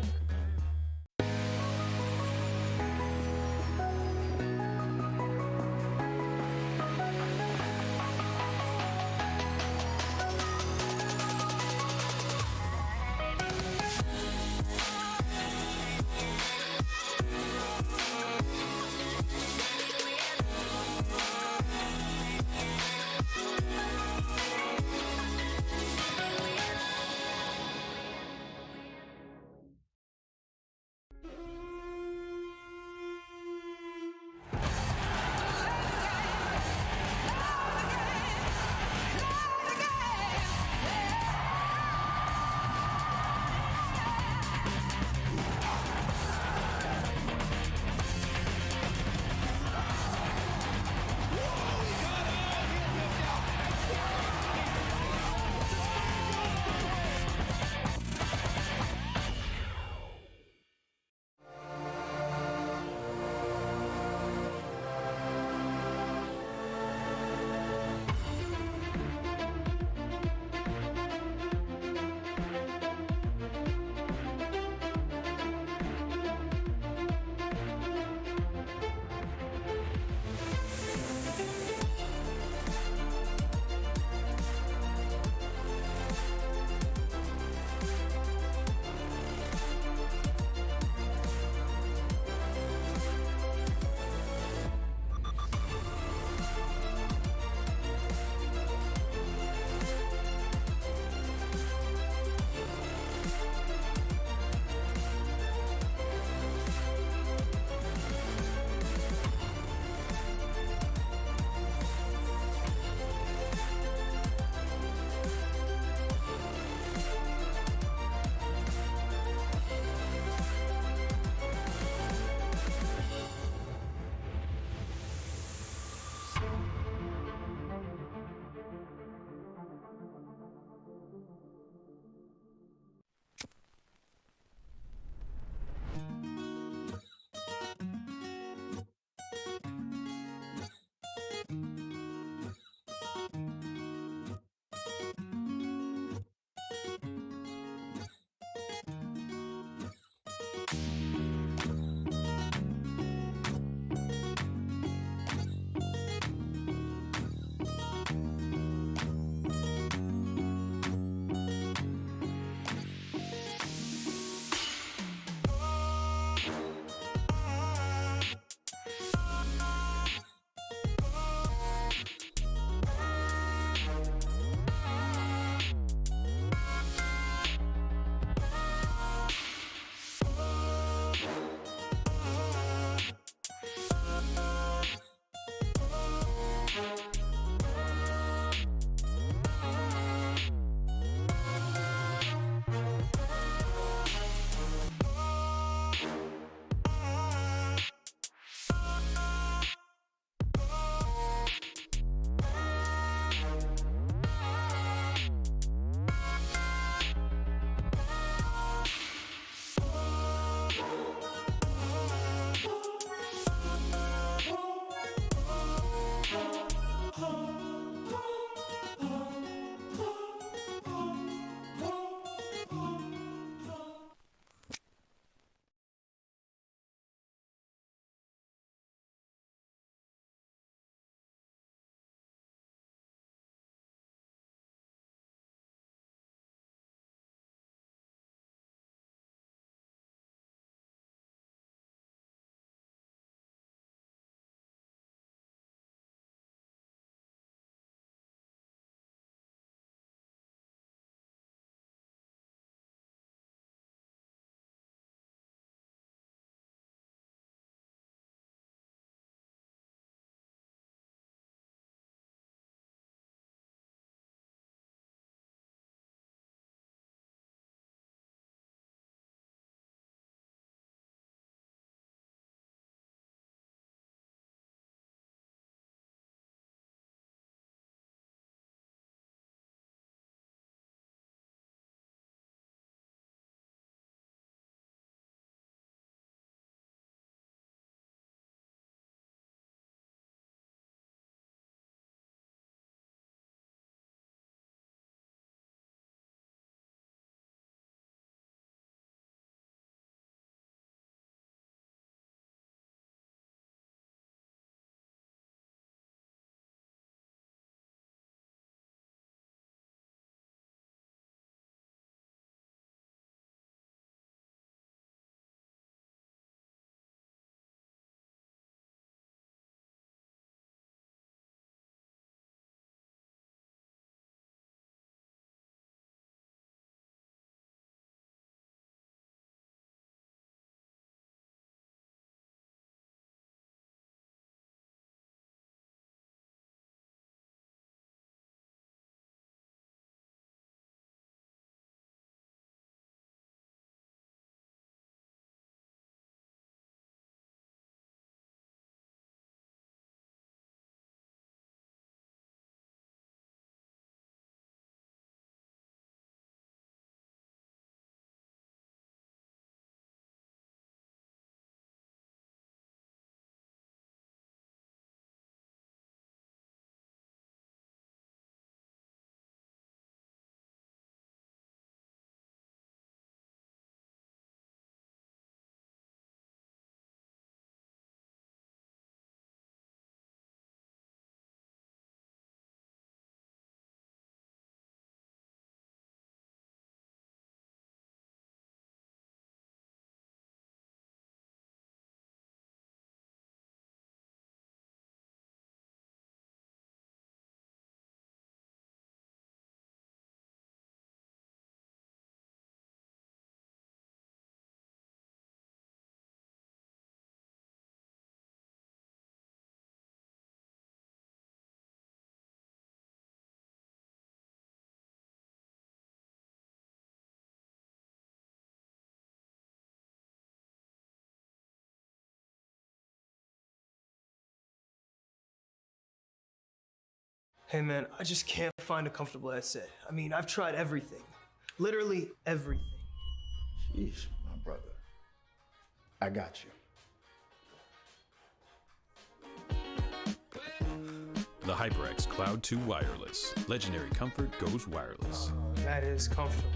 Hey man, I just can't find a comfortable headset. I mean, I've tried everything. Literally everything. Jeez, my brother. I got you. The HyperX Cloud 2 Wireless. Legendary comfort goes wireless. That is comfortable.